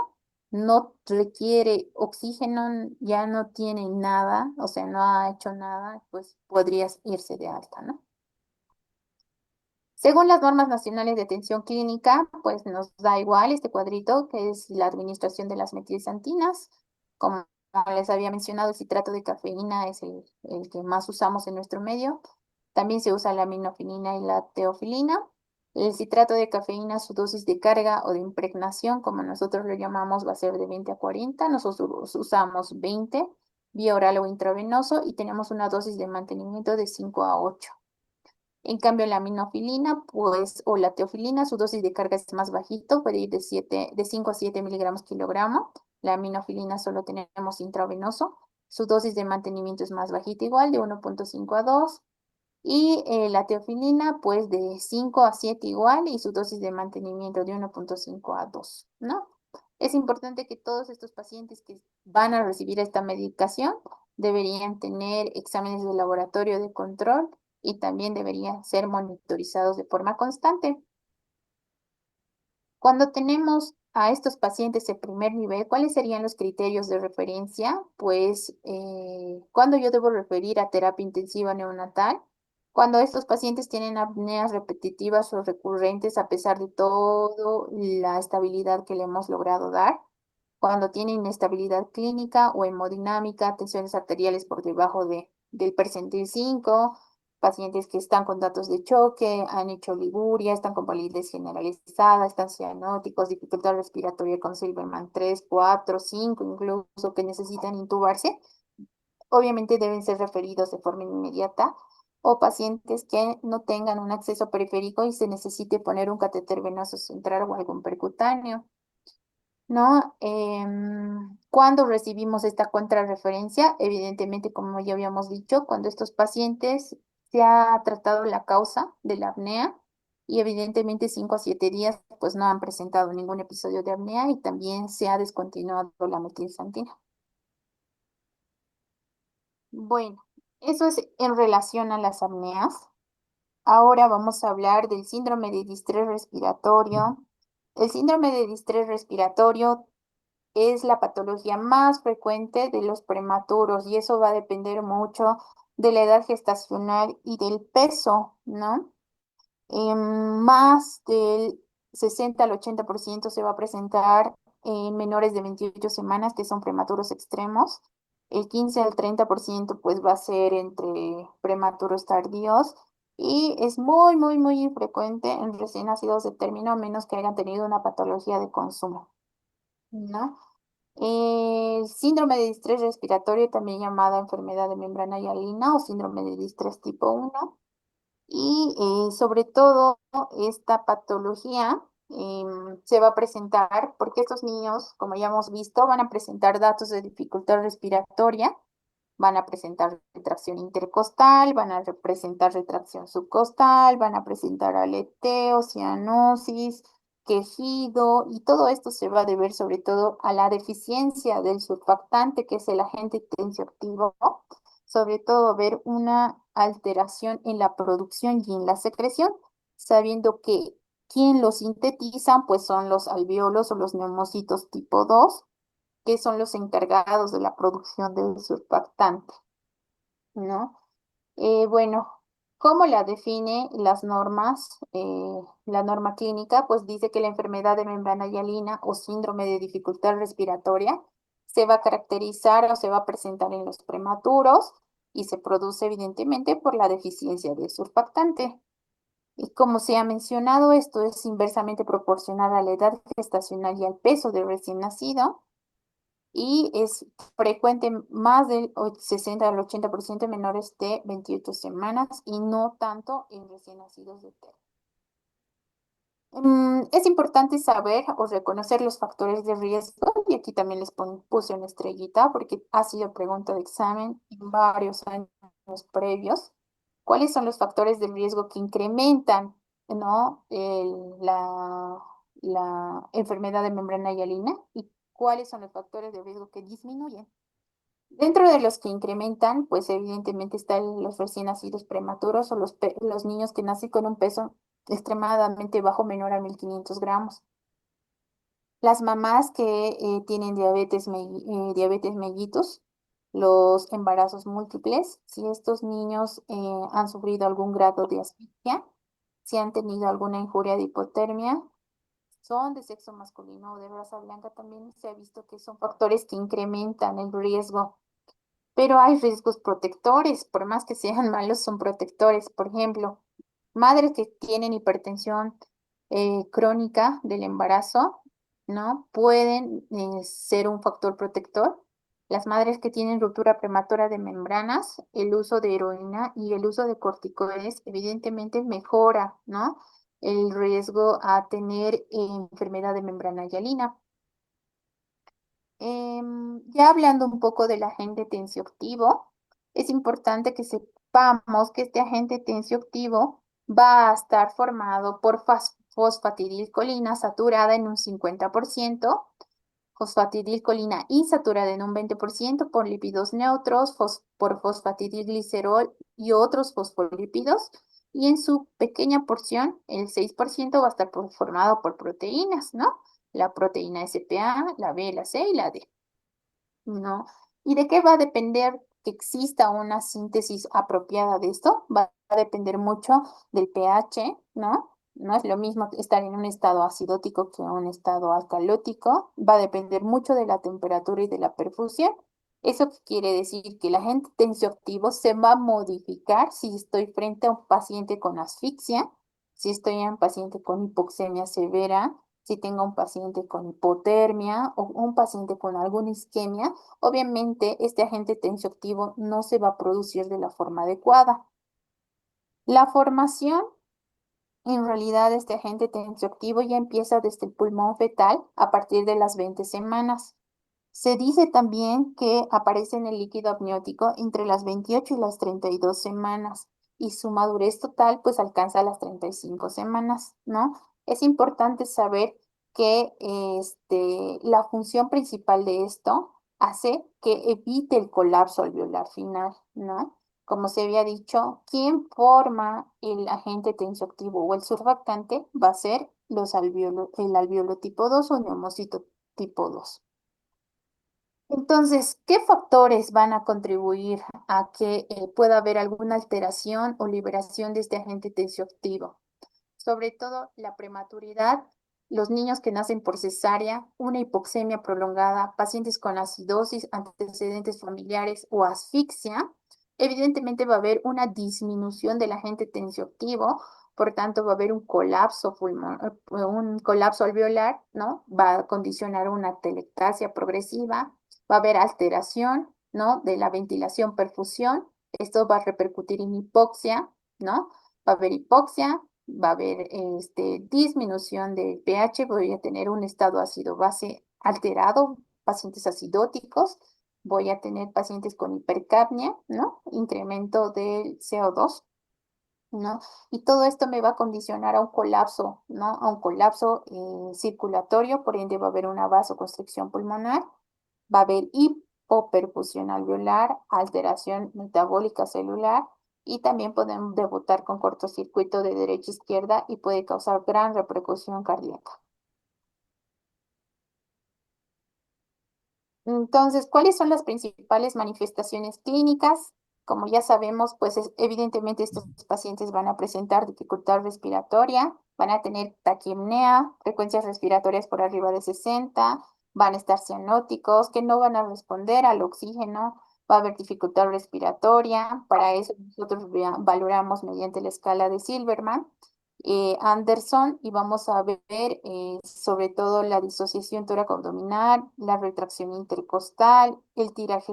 no requiere oxígeno, ya no tiene nada, o sea, no ha hecho nada, pues podrías irse de alta, ¿no? Según las normas nacionales de atención clínica, pues nos da igual este cuadrito, que es la administración de las metilsantinas. Como les había mencionado, el citrato de cafeína es el que más usamos en nuestro medio. También se usa la aminofilina y la teofilina. El citrato de cafeína, su dosis de carga o de impregnación, como nosotros lo llamamos, va a ser de 20 a 40. Nosotros usamos 20, vía oral o intravenoso, y tenemos una dosis de mantenimiento de 5 a 8. En cambio, la aminofilina, pues, o la teofilina, su dosis de carga es más bajito, puede ir de 5 a 7 miligramos kilogramo. La aminofilina solo tenemos intravenoso. Su dosis de mantenimiento es más bajita, igual, de 1,5 a 2. Y la teofilina, pues, de 5 a 7 igual, y su dosis de mantenimiento de 1,5 a 2, ¿no? Es importante que todos estos pacientes que van a recibir esta medicación deberían tener exámenes de laboratorio de control y también deberían ser monitorizados de forma constante. Cuando tenemos a estos pacientes de primer nivel, ¿cuáles serían los criterios de referencia? Pues cuando yo debo referir a terapia intensiva neonatal, cuando estos pacientes tienen apneas repetitivas o recurrentes a pesar de toda la estabilidad que le hemos logrado dar, cuando tienen inestabilidad clínica o hemodinámica, tensiones arteriales por debajo del percentil 5, pacientes que están con datos de choque, han hecho oliguria, están con palidez generalizada, están cianóticos, dificultad respiratoria con Silverman 3, 4, 5, incluso que necesitan intubarse, obviamente deben ser referidos de forma inmediata, o pacientes que no tengan un acceso periférico y se necesite poner un catéter venoso central o algún percutáneo, ¿no? Cuando recibimos esta contrarreferencia, evidentemente, como ya habíamos dicho, cuando estos pacientes se ha tratado la causa de la apnea y evidentemente 5 a 7 días pues no han presentado ningún episodio de apnea y también se ha descontinuado la metilsantina. Bueno, eso es en relación a las apneas. Ahora vamos a hablar del síndrome de distrés respiratorio. El síndrome de distrés respiratorio es la patología más frecuente de los prematuros y eso va a depender mucho de la edad gestacional y del peso, ¿no? Más del 60 al 80% se va a presentar en menores de 28 semanas, que son prematuros extremos. El 15 al 30% pues va a ser entre prematuros tardíos y es muy, muy, muy infrecuente en recién nacidos de término, a menos que hayan tenido una patología de consumo, ¿no? El síndrome de distrés respiratorio, también llamada enfermedad de membrana hialina o síndrome de distrés tipo 1. Y sobre todo esta patología se va a presentar porque estos niños, como ya hemos visto, van a presentar datos de dificultad respiratoria, van a presentar retracción intercostal, van a presentar retracción subcostal, van a presentar aleteo, cianosis, quejido, y todo esto se va a deber sobre todo a la deficiencia del surfactante, que es el agente tensioactivo, sobre todo ver una alteración en la producción y en la secreción, sabiendo que quien lo sintetizan pues son los alvéolos o los neumocitos tipo 2 que son los encargados de la producción del surfactante, ¿no? Bueno, ¿cómo la define las normas? La norma clínica, pues dice que la enfermedad de membrana hialina o síndrome de dificultad respiratoria se va a caracterizar o se va a presentar en los prematuros y se produce evidentemente por la deficiencia de surfactante. Y como se ha mencionado, esto es inversamente proporcional a la edad gestacional y al peso del recién nacido y es frecuente en más del 60 al 80% en menores de 28 semanas y no tanto en recién nacidos de término. Es importante saber o reconocer los factores de riesgo y aquí también puse una estrellita porque ha sido pregunta de examen en varios años previos. ¿Cuáles son los factores de riesgo que incrementan, ¿no? La enfermedad de membrana hialina y cuáles son los factores de riesgo que disminuyen? Dentro de los que incrementan, pues evidentemente están los recién nacidos prematuros o los niños que nacen con un peso extremadamente bajo, menor a 1500 gramos. Las mamás que tienen diabetes mellitus, los embarazos múltiples, si estos niños han sufrido algún grado de asfixia, si han tenido alguna injuria de hipotermia, son de sexo masculino o de raza blanca, también se ha visto que son factores que incrementan el riesgo. Pero hay riesgos protectores, por más que sean malos, son protectores. Por ejemplo, madres que tienen hipertensión crónica del embarazo, ¿no? Pueden ser un factor protector. Las madres que tienen ruptura prematura de membranas, el uso de heroína y el uso de corticoides evidentemente mejora, ¿no? El riesgo a tener enfermedad de membrana hialina. Ya hablando un poco del agente tensioactivo, es importante que sepamos que este agente tensioactivo va a estar formado por fosfatidilcolina saturada en un 50%, fosfatidilcolina insaturada en un 20% por lípidos neutros, por fosfatidilglicerol y otros fosfolípidos, y en su pequeña porción, el 6% va a estar formado por proteínas, ¿no? La proteína SPA, la B, la C y la D. ¿No? ¿Y de qué va a depender que exista una síntesis apropiada de esto? Va a depender mucho del pH, ¿no? No es lo mismo estar en un estado acidótico que en un estado alcalótico. Va a depender mucho de la temperatura y de la perfusión. ¿Eso qué quiere decir? Que el agente tensioactivo se va a modificar si estoy frente a un paciente con asfixia, si estoy en un paciente con hipoxemia severa, si tengo un paciente con hipotermia o un paciente con alguna isquemia. Obviamente este agente tensioactivo no se va a producir de la forma adecuada. La formación, en realidad, este agente tensioactivo ya empieza desde el pulmón fetal a partir de las 20 semanas. Se dice también que aparece en el líquido amniótico entre las 28 y las 32 semanas y su madurez total pues alcanza las 35 semanas, ¿no? Es importante saber que la función principal de esto hace que evite el colapso alveolar final, ¿no? Como se había dicho, quien forma el agente tensioactivo o el surfactante va a ser el alveolo tipo 2 o neumocito tipo 2. Entonces, ¿qué factores van a contribuir a que pueda haber alguna alteración o liberación de este agente tensioactivo? Sobre todo la prematuridad, los niños que nacen por cesárea, una hipoxemia prolongada, pacientes con acidosis, antecedentes familiares o asfixia. Evidentemente va a haber una disminución del agente tensioactivo, por tanto va a haber un colapso un colapso alveolar, ¿no? Va a condicionar una telectasia progresiva, va a haber alteración, ¿no? De la ventilación perfusión, esto va a repercutir en hipoxia, ¿no? Va a haber hipoxia, va a haber disminución del pH, voy a tener un estado ácido-base alterado, pacientes acidóticos, voy a tener pacientes con hipercapnia, ¿no? Incremento del CO2, ¿no? Y todo esto me va a condicionar a un colapso, ¿no? A un colapso circulatorio, por ende va a haber una vasoconstricción pulmonar, va a haber hipoperfusión alveolar, alteración metabólica celular y también podemos debutar con cortocircuito de derecha a izquierda y puede causar gran repercusión cardíaca. Entonces, ¿cuáles son las principales manifestaciones clínicas? Como ya sabemos, pues evidentemente estos pacientes van a presentar dificultad respiratoria, van a tener taquipnea, frecuencias respiratorias por arriba de 60, van a estar cianóticos, que no van a responder al oxígeno, va a haber dificultad respiratoria. Para eso nosotros valoramos mediante la escala de Silverman. Anderson y vamos a ver sobre todo la disociación tóraco-abdominal, la retracción intercostal, el tiraje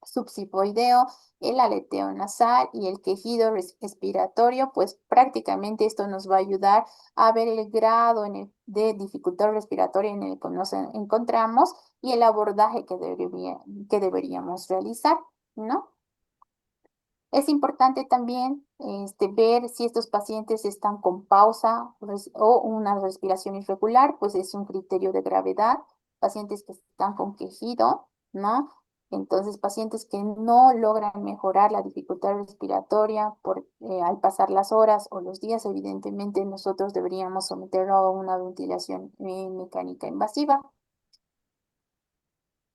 subsifoideo, el aleteo nasal y el quejido respiratorio, pues prácticamente esto nos va a ayudar a ver el grado de dificultad respiratoria en el que nos encontramos y el abordaje que deberíamos realizar, ¿no? Es importante también ver si estos pacientes están con pausa o una respiración irregular, pues es un criterio de gravedad. Pacientes que están con quejido, ¿no? Entonces, pacientes que no logran mejorar la dificultad respiratoria al pasar las horas o los días, evidentemente nosotros deberíamos someterlo a una ventilación mecánica invasiva.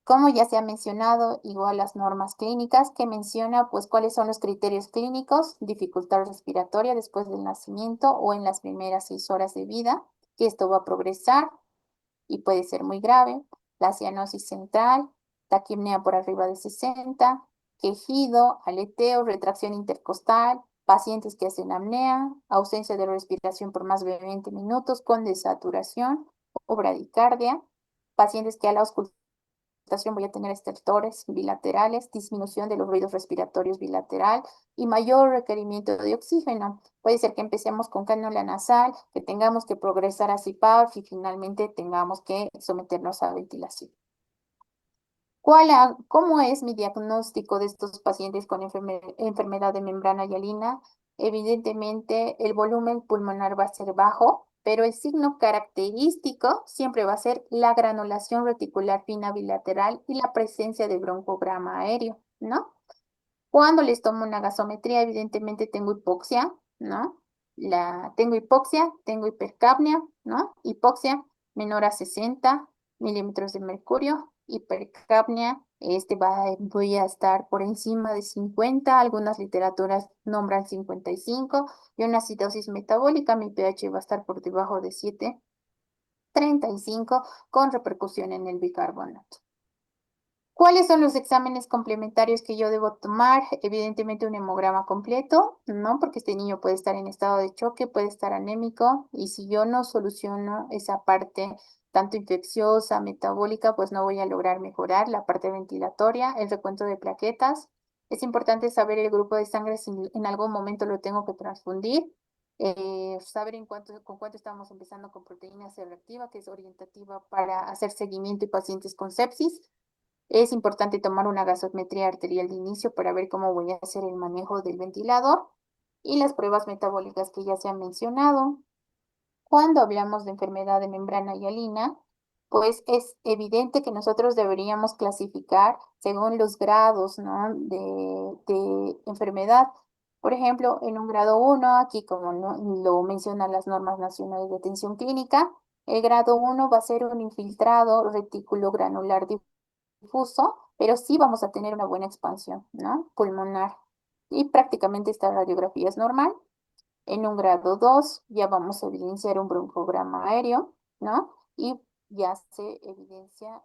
Como ya se ha mencionado, igual las normas clínicas que menciona, pues cuáles son los criterios clínicos, dificultad respiratoria después del nacimiento o en las primeras 6 horas de vida, que esto va a progresar y puede ser muy grave, la cianosis central, taquipnea por arriba de 60, quejido, aleteo, retracción intercostal, pacientes que hacen apnea, ausencia de respiración por más de 20 minutos con desaturación o bradicardia, pacientes que a la auscultación voy a tener estertores bilaterales, disminución de los ruidos respiratorios bilateral y mayor requerimiento de oxígeno. Puede ser que empecemos con cánula nasal, que tengamos que progresar a CPAP y finalmente tengamos que someternos a ventilación. ¿Cómo es mi diagnóstico de estos pacientes con enfermedad de membrana hialina? Evidentemente, el volumen pulmonar va a ser bajo, pero el signo característico siempre va a ser la granulación reticular fina bilateral y la presencia de broncograma aéreo, ¿no? Cuando les tomo una gasometría, evidentemente tengo hipoxia, ¿no? Tengo hipoxia, tengo hipercapnia, ¿no? Hipoxia menor a 60 milímetros de mercurio, hipercapnia, voy a estar por encima de 50, algunas literaturas nombran 55, y una acidosis metabólica, mi pH va a estar por debajo de 7,35 con repercusión en el bicarbonato. ¿Cuáles son los exámenes complementarios que yo debo tomar? Evidentemente un hemograma completo, ¿no? Porque este niño puede estar en estado de choque, puede estar anémico, y si yo no soluciono esa parte tanto infecciosa, metabólica, pues no voy a lograr mejorar la parte ventilatoria, el recuento de plaquetas. Es importante saber el grupo de sangre si en algún momento lo tengo que transfundir. Saber con cuánto estamos empezando con proteína C reactiva, que es orientativa para hacer seguimiento y pacientes con sepsis. Es importante tomar una gasometría arterial de inicio para ver cómo voy a hacer el manejo del ventilador y las pruebas metabólicas que ya se han mencionado. Cuando hablamos de enfermedad de membrana hialina, pues es evidente que nosotros deberíamos clasificar según los grados, ¿no? de enfermedad. Por ejemplo, en un grado 1, aquí como lo mencionan las normas nacionales de atención clínica, el grado 1 va a ser un infiltrado retículo granular difuso, pero sí vamos a tener una buena expansión, ¿no? Pulmonar. Y prácticamente esta radiografía es normal. En un grado 2 ya vamos a evidenciar un broncograma aéreo, ¿no? Y ya se evidencia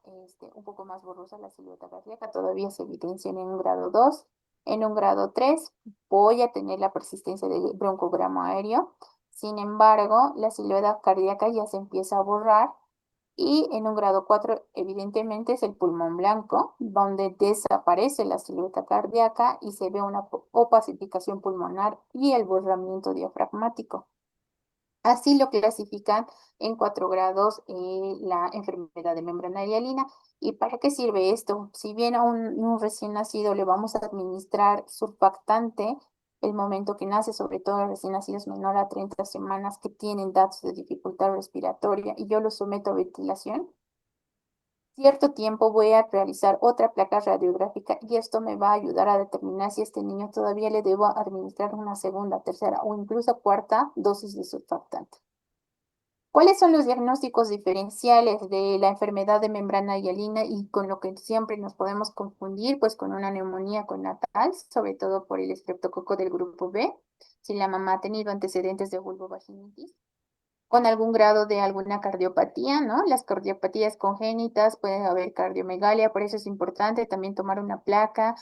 un poco más borrosa la silueta cardíaca, todavía se evidencia en un grado 2. En un grado 3 voy a tener la persistencia del broncograma aéreo. Sin embargo, la silueta cardíaca ya se empieza a borrar y en un grado 4, evidentemente, es el pulmón blanco, donde desaparece la silueta cardíaca y se ve una opacificación pulmonar y el borramiento diafragmático. Así lo clasifican en 4 grados la enfermedad de membrana hialina. ¿Y para qué sirve esto? Si bien a un recién nacido le vamos a administrar surfactante el momento que nace, sobre todo a los recién nacidos menor a 30 semanas que tienen datos de dificultad respiratoria y yo los someto a ventilación, cierto tiempo voy a realizar otra placa radiográfica y esto me va a ayudar a determinar si este niño todavía le debo administrar una segunda, tercera o incluso cuarta dosis de surfactante. ¿Cuáles son los diagnósticos diferenciales de la enfermedad de membrana hialina y con lo que siempre nos podemos confundir? Pues con una neumonía conatal, sobre todo por el estreptococo del grupo B, si la mamá ha tenido antecedentes de vulvovaginitis, con algún grado de alguna cardiopatía, ¿no? Las cardiopatías congénitas, puede haber cardiomegalia, por eso es importante también tomar una placa,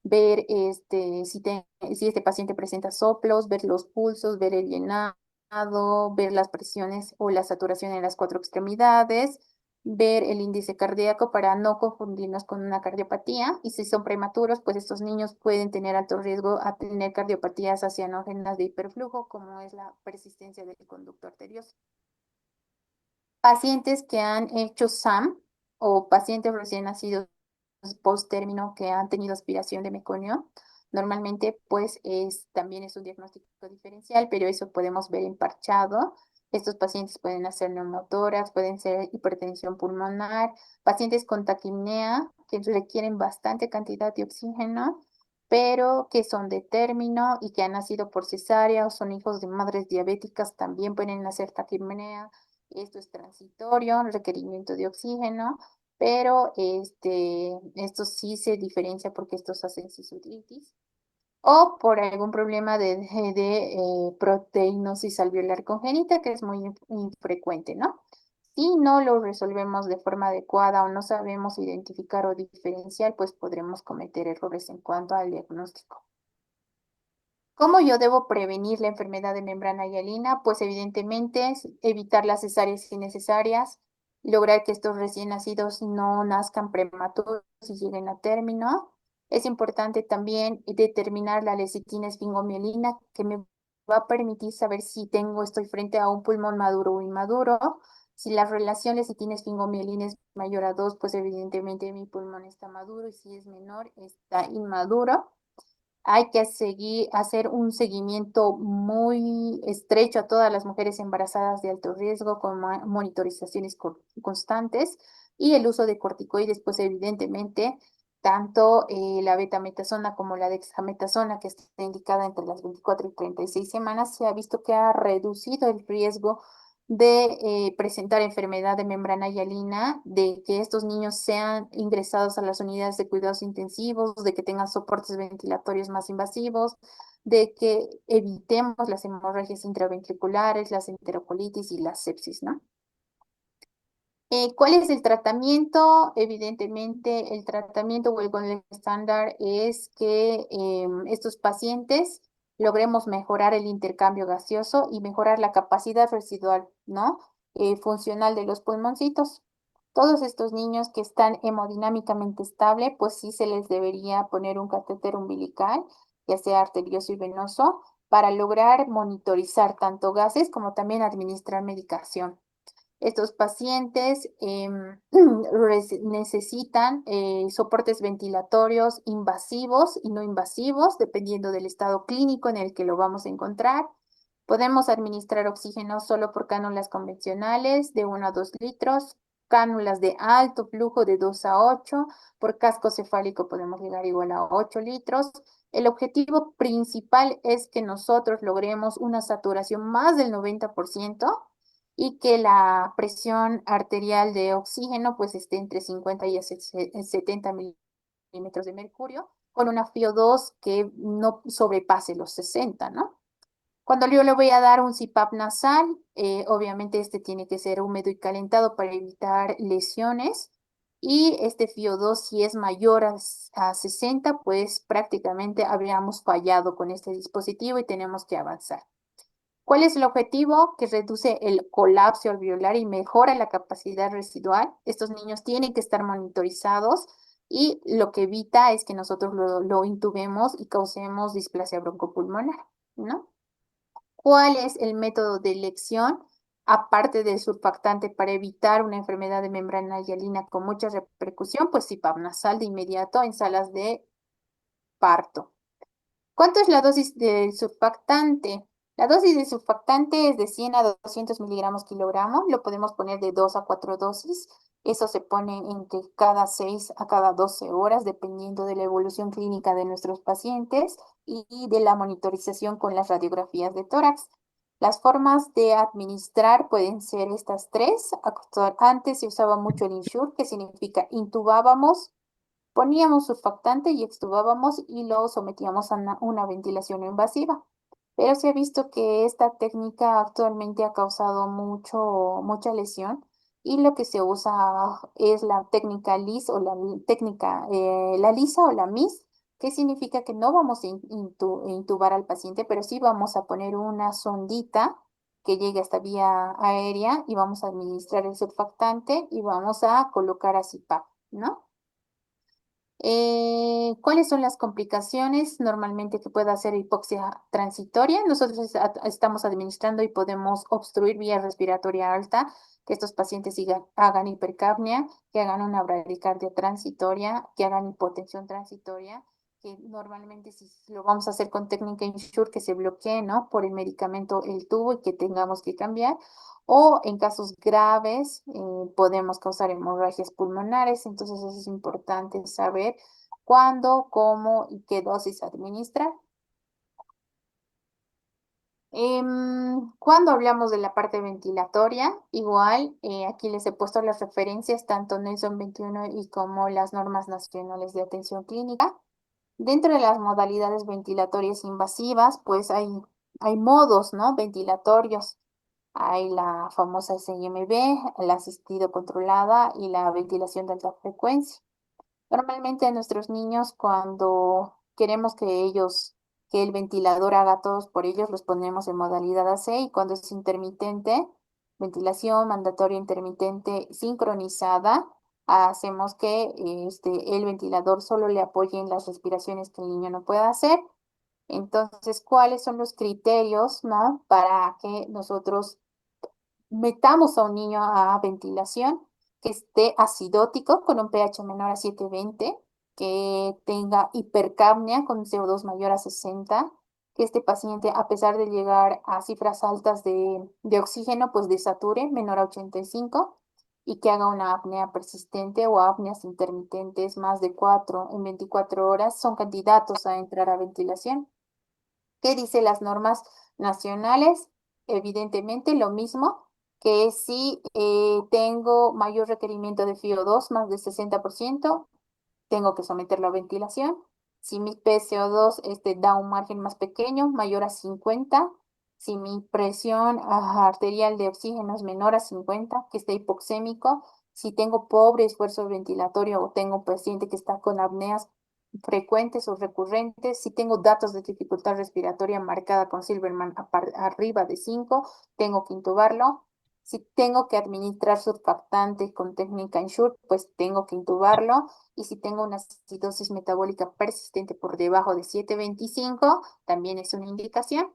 ver si este paciente presenta soplos, ver los pulsos, ver el llenado, ver las presiones o la saturación en las 4 extremidades, ver el índice cardíaco para no confundirnos con una cardiopatía. Y si son prematuros, pues estos niños pueden tener alto riesgo a tener cardiopatías acianógenas de hiperflujo, como es la persistencia del conducto arterioso. Pacientes que han hecho SAM o pacientes recién nacidos post término que han tenido aspiración de meconio, normalmente pues también es un diagnóstico diferencial, pero eso podemos ver emparchado. Estos pacientes pueden hacer neumotórax, pueden ser hipertensión pulmonar, pacientes con taquipnea que requieren bastante cantidad de oxígeno, pero que son de término y que han nacido por cesárea o son hijos de madres diabéticas, también pueden hacer taquipnea. Esto es transitorio, requerimiento de oxígeno, pero esto sí se diferencia porque estos hacen sinusitis o por algún problema de proteinosis alveolar congénita, que es muy infrecuente, ¿no? Si no lo resolvemos de forma adecuada o no sabemos identificar o diferenciar, pues podremos cometer errores en cuanto al diagnóstico. ¿Cómo yo debo prevenir la enfermedad de membrana hialina? Pues evidentemente es evitar las cesáreas innecesarias, lograr que estos recién nacidos no nazcan prematuros y lleguen a término. Es importante también determinar la lecitina esfingomielina, que me va a permitir saber si estoy frente a un pulmón maduro o inmaduro. Si la relación lecitina esfingomielina es mayor a 2, pues evidentemente mi pulmón está maduro y si es menor, está inmaduro. Hay que hacer un seguimiento muy estrecho a todas las mujeres embarazadas de alto riesgo con monitorizaciones constantes y el uso de corticoides, pues evidentemente, tanto la betametasona como la dexametasona, que está indicada entre las 24 y 36 semanas, se ha visto que ha reducido el riesgo de presentar enfermedad de membrana hialina, de que estos niños sean ingresados a las unidades de cuidados intensivos, de que tengan soportes ventilatorios más invasivos, de que evitemos las hemorragias intraventriculares, las enterocolitis y la sepsis, ¿no? ¿Cuál es el tratamiento? Evidentemente, el tratamiento o el gold estándar es que estos pacientes logremos mejorar el intercambio gaseoso y mejorar la capacidad residual, ¿no? Funcional de los pulmoncitos. Todos estos niños que están hemodinámicamente estable, pues sí se les debería poner un catéter umbilical, ya sea arterioso y venoso, para lograr monitorizar tanto gases como también administrar medicación. Estos pacientes necesitan soportes ventilatorios invasivos y no invasivos, dependiendo del estado clínico en el que lo vamos a encontrar. Podemos administrar oxígeno solo por cánulas convencionales de 1 a 2 litros, cánulas de alto flujo de 2 a 8, por casco cefálico podemos llegar igual a 8 litros. El objetivo principal es que nosotros logremos una saturación más del 90%, y que la presión arterial de oxígeno pues esté entre 50 y 70 milímetros de mercurio, con una FiO2 que no sobrepase los 60, ¿no? Cuando yo le voy a dar un CPAP nasal, obviamente este tiene que ser húmedo y calentado para evitar lesiones. Y este FiO2, si es mayor a 60, pues prácticamente habríamos fallado con este dispositivo y tenemos que avanzar. ¿Cuál es el objetivo? Que reduce el colapso alveolar y mejora la capacidad residual. Estos niños tienen que estar monitorizados y lo que evita es que nosotros lo intubemos y causemos displasia broncopulmonar, ¿no? ¿Cuál es el método de elección? Aparte del surfactante para evitar una enfermedad de membrana hialina con mucha repercusión, pues CPAP nasal de inmediato en salas de parto. ¿Cuánto es la dosis de surfactante? La dosis de surfactante es de 100 a 200 miligramos kilogramo. Lo podemos poner de 2 a 4 dosis. Eso se pone entre cada 6 a cada 12 horas, dependiendo de la evolución clínica de nuestros pacientes y de la monitorización con las radiografías de tórax. Las formas de administrar pueden ser estas tres. Antes se usaba mucho el INSURE, que significa intubábamos, poníamos surfactante y extubábamos y lo sometíamos a una ventilación invasiva. Pero se ha visto que esta técnica actualmente ha causado mucha lesión y lo que se usa es la técnica LIS o técnica, la LISA o la MIS, que significa que no vamos a intubar al paciente, pero sí vamos a poner una sondita que llegue hasta vía aérea y vamos a administrar el surfactante y vamos a colocar a CPAP, ¿no? ¿Cuáles son las complicaciones normalmente que puede hacer hipoxia transitoria? Nosotros estamos administrando y podemos obstruir vía respiratoria alta, que estos pacientes hagan hipercapnia, que hagan una bradicardia transitoria, que hagan hipotensión transitoria, que normalmente si lo vamos a hacer con técnica INSURE, que se bloquee, ¿no? Por el medicamento el tubo y que tengamos que cambiar. O en casos graves podemos causar hemorragias pulmonares, entonces eso es importante saber cuándo, cómo y qué dosis administrar. Cuando hablamos de la parte ventilatoria, igual aquí les he puesto las referencias, tanto Nelson 21 y como las normas nacionales de atención clínica. Dentro de las modalidades ventilatorias invasivas, pues hay modos, ¿no? Ventilatorios. Hay la famosa SIMB, el asistido controlada y la ventilación de alta frecuencia. Normalmente a nuestros niños, cuando queremos que el ventilador haga todos por ellos, los ponemos en modalidad AC y cuando es intermitente, ventilación mandatoria intermitente sincronizada, hacemos que el ventilador solo le apoye en las respiraciones que el niño no pueda hacer. Entonces, ¿cuáles son los criterios, ¿no? Para que nosotros metamos a un niño a ventilación que esté acidótico con un pH menor a 720, que tenga hipercapnia con un CO2 mayor a 60, que este paciente, a pesar de llegar a cifras altas de oxígeno, pues desature menor a 85 y que haga una apnea persistente o apneas intermitentes más de 4 en 24 horas, son candidatos a entrar a ventilación. ¿Qué dice las normas nacionales? Evidentemente lo mismo, que si tengo mayor requerimiento de FiO2, más del 60%, tengo que someterlo a ventilación. Si mi PCO2 da un margen más pequeño, mayor a 50, si mi presión arterial de oxígeno es menor a 50, que esté hipoxémico, si tengo pobre esfuerzo ventilatorio o tengo un paciente que está con apneas frecuentes o recurrentes, si tengo datos de dificultad respiratoria marcada con Silverman arriba de 5, tengo que intubarlo. Si tengo que administrar surfactante con técnica INSURE, pues tengo que intubarlo. Y si tengo una acidosis metabólica persistente por debajo de 7,25, también es una indicación,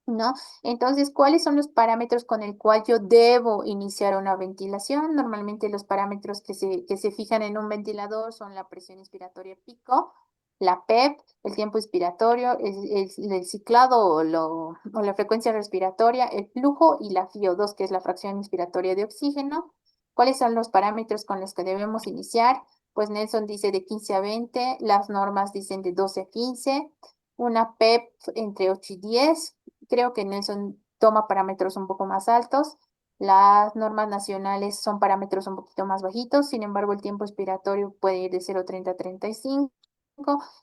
¿no? Entonces, ¿cuáles son los parámetros con el cual yo debo iniciar una ventilación? Normalmente los parámetros que se fijan en un ventilador son la presión inspiratoria pico, la PEP, el tiempo inspiratorio, el ciclado o la frecuencia respiratoria, el flujo y la FiO2, que es la fracción inspiratoria de oxígeno. ¿Cuáles son los parámetros con los que debemos iniciar? Pues Nelson dice de 15 a 20, las normas dicen de 12 a 15, una PEP entre 8 y 10. Creo que Nelson toma parámetros un poco más altos. Las normas nacionales son parámetros un poquito más bajitos, sin embargo, el tiempo expiratorio puede ir de 0,30 a 35,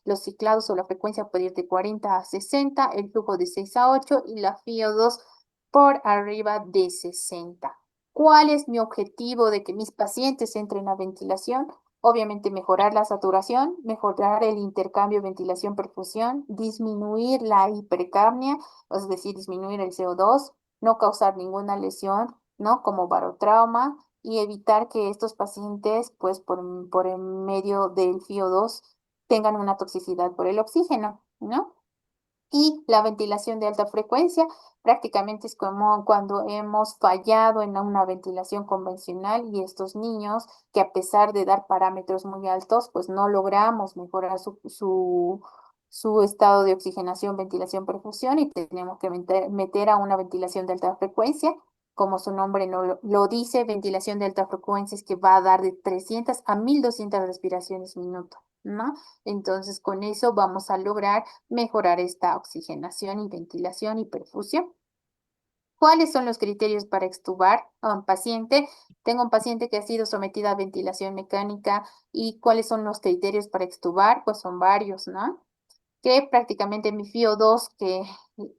los ciclados o la frecuencia puede ir de 40 a 60, el flujo de 6 a 8 y la FiO2 por arriba de 60. ¿Cuál es mi objetivo de que mis pacientes entren a ventilación? Obviamente mejorar la saturación, mejorar el intercambio ventilación-perfusión, disminuir la hipercapnia, es decir, disminuir el CO2, no causar ninguna lesión, ¿no? Como barotrauma y evitar que estos pacientes, pues por el medio del FiO2, tengan una toxicidad por el oxígeno, ¿no? Y la ventilación de alta frecuencia prácticamente es como cuando hemos fallado en una ventilación convencional y estos niños que a pesar de dar parámetros muy altos, pues no logramos mejorar su estado de oxigenación, ventilación, perfusión y tenemos que meter a una ventilación de alta frecuencia. Como su nombre no lo dice, ventilación de alta frecuencia es que va a dar de 300 a 1200 respiraciones minuto, ¿no? Entonces, con eso vamos a lograr mejorar esta oxigenación y ventilación y perfusión. ¿Cuáles son los criterios para extubar a un paciente? Tengo un paciente que ha sido sometido a ventilación mecánica y ¿cuáles son los criterios para extubar? Pues son varios, ¿no? Que prácticamente mi FiO2 que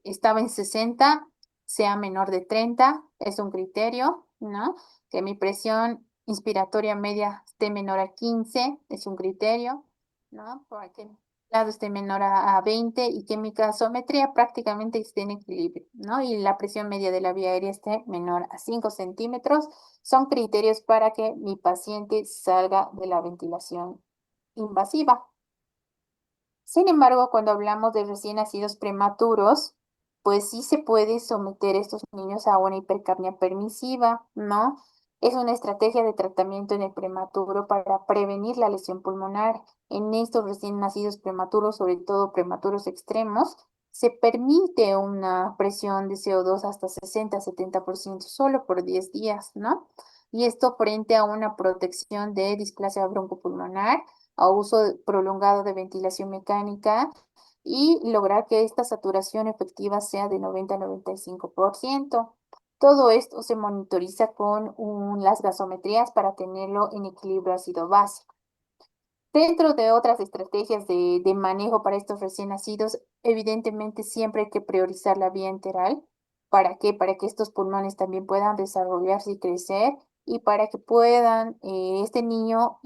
estaba en 60 sea menor de 30 es un criterio, ¿no? Que mi presión inspiratoria media esté menor a 15 es un criterio, ¿no? Para que el lado esté menor a 20 y que mi gasometría prácticamente esté en equilibrio, ¿no? Y la presión media de la vía aérea esté menor a 5 centímetros. Son criterios para que mi paciente salga de la ventilación invasiva. Sin embargo, cuando hablamos de recién nacidos prematuros, pues sí se puede someter a estos niños a una hipercapnia permisiva, ¿no? Es una estrategia de tratamiento en el prematuro para prevenir la lesión pulmonar. En estos recién nacidos prematuros, sobre todo prematuros extremos, se permite una presión de CO2 hasta 60-70% solo por 10 días, ¿no? Y esto frente a una protección de displasia broncopulmonar a uso prolongado de ventilación mecánica y lograr que esta saturación efectiva sea de 90 a 95%. Todo esto se monitoriza con las gasometrías para tenerlo en equilibrio ácido-base. Dentro de otras estrategias de manejo para estos recién nacidos, evidentemente siempre hay que priorizar la vía enteral. ¿Para qué? Para que estos pulmones también puedan desarrollarse y crecer y para que puedan este niño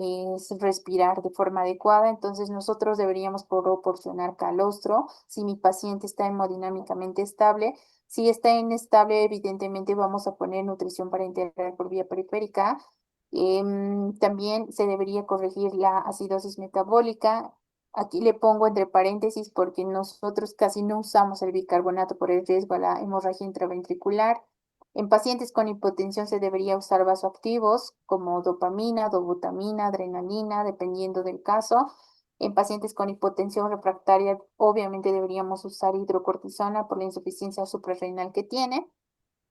respirar de forma adecuada. Entonces nosotros deberíamos proporcionar calostro si mi paciente está hemodinámicamente estable. Si está inestable, evidentemente vamos a poner nutrición para integrar por vía periférica. También se debería corregir la acidosis metabólica. Aquí le pongo entre paréntesis porque nosotros casi no usamos el bicarbonato por el riesgo a la hemorragia intraventricular. En pacientes con hipotensión se debería usar vasoactivos como dopamina, dobutamina, adrenalina, dependiendo del caso. En pacientes con hipotensión refractaria, obviamente deberíamos usar hidrocortisona por la insuficiencia suprarrenal que tiene.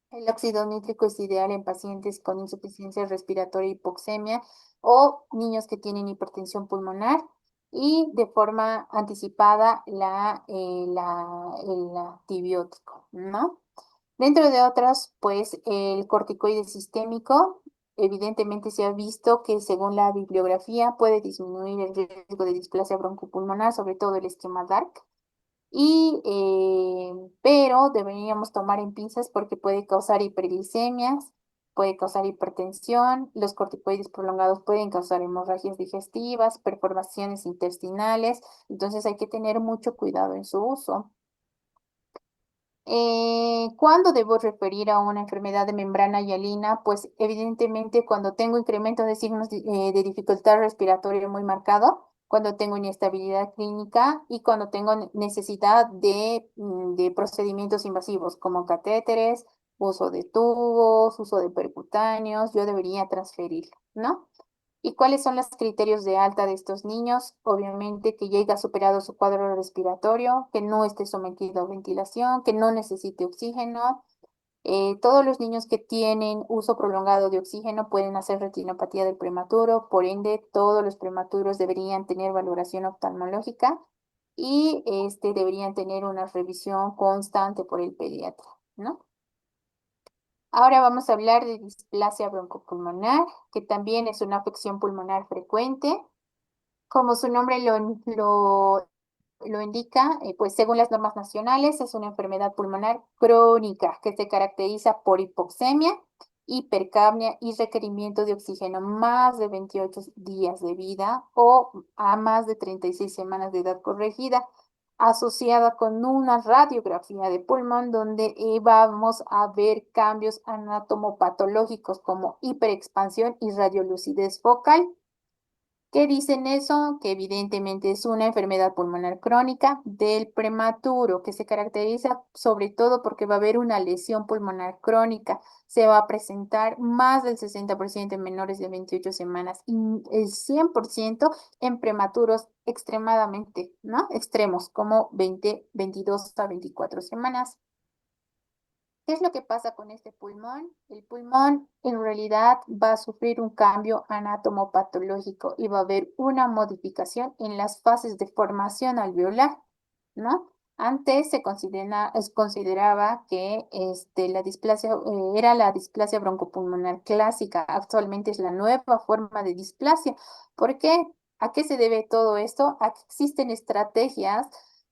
El óxido nítrico es ideal en pacientes con insuficiencia respiratoria, hipoxemia o niños que tienen hipertensión pulmonar y de forma anticipada el antibiótico, ¿no? Dentro de otras, pues el corticoide sistémico, evidentemente se ha visto que según la bibliografía puede disminuir el riesgo de displasia broncopulmonar, sobre todo el esquema DARC pero deberíamos tomar en pinzas porque puede causar hiperglicemias, puede causar hipertensión, los corticoides prolongados pueden causar hemorragias digestivas, perforaciones intestinales, entonces hay que tener mucho cuidado en su uso. ¿Cuándo debo referir a una enfermedad de membrana hialina? Pues evidentemente cuando tengo incremento de signos de dificultad respiratoria muy marcado, cuando tengo inestabilidad clínica y cuando tengo necesidad de procedimientos invasivos como catéteres, uso de tubos, uso de percutáneos, yo debería transferir, ¿no? ¿Y cuáles son los criterios de alta de estos niños? Obviamente que ya haya superado su cuadro respiratorio, que no esté sometido a ventilación, que no necesite oxígeno. Todos los niños que tienen uso prolongado de oxígeno pueden hacer retinopatía del prematuro, por ende, todos los prematuros deberían tener valoración oftalmológica y deberían tener una revisión constante por el pediatra, ¿no? Ahora vamos a hablar de displasia broncopulmonar, que también es una afección pulmonar frecuente. Como su nombre lo indica, pues según las normas nacionales, es una enfermedad pulmonar crónica que se caracteriza por hipoxemia, hipercapnia y requerimiento de oxígeno más de 28 días de vida o a más de 36 semanas de edad corregida, asociada con una radiografía de pulmón donde vamos a ver cambios anatomopatológicos como hiperexpansión y radiolucidez focal. ¿Qué dicen eso? Que evidentemente es una enfermedad pulmonar crónica del prematuro, que se caracteriza sobre todo porque va a haber una lesión pulmonar crónica. Se va a presentar más del 60% en menores de 28 semanas y el 100% en prematuros extremadamente, ¿no? Extremos, como 20, 22 a 24 semanas. ¿Qué es lo que pasa con este pulmón? El pulmón en realidad va a sufrir un cambio anatomopatológico y va a haber una modificación en las fases de formación alveolar, ¿no? Antes se consideraba que la displasia era la displasia broncopulmonar clásica. Actualmente es la nueva forma de displasia. ¿Por qué? ¿A qué se debe todo esto? A que existen estrategias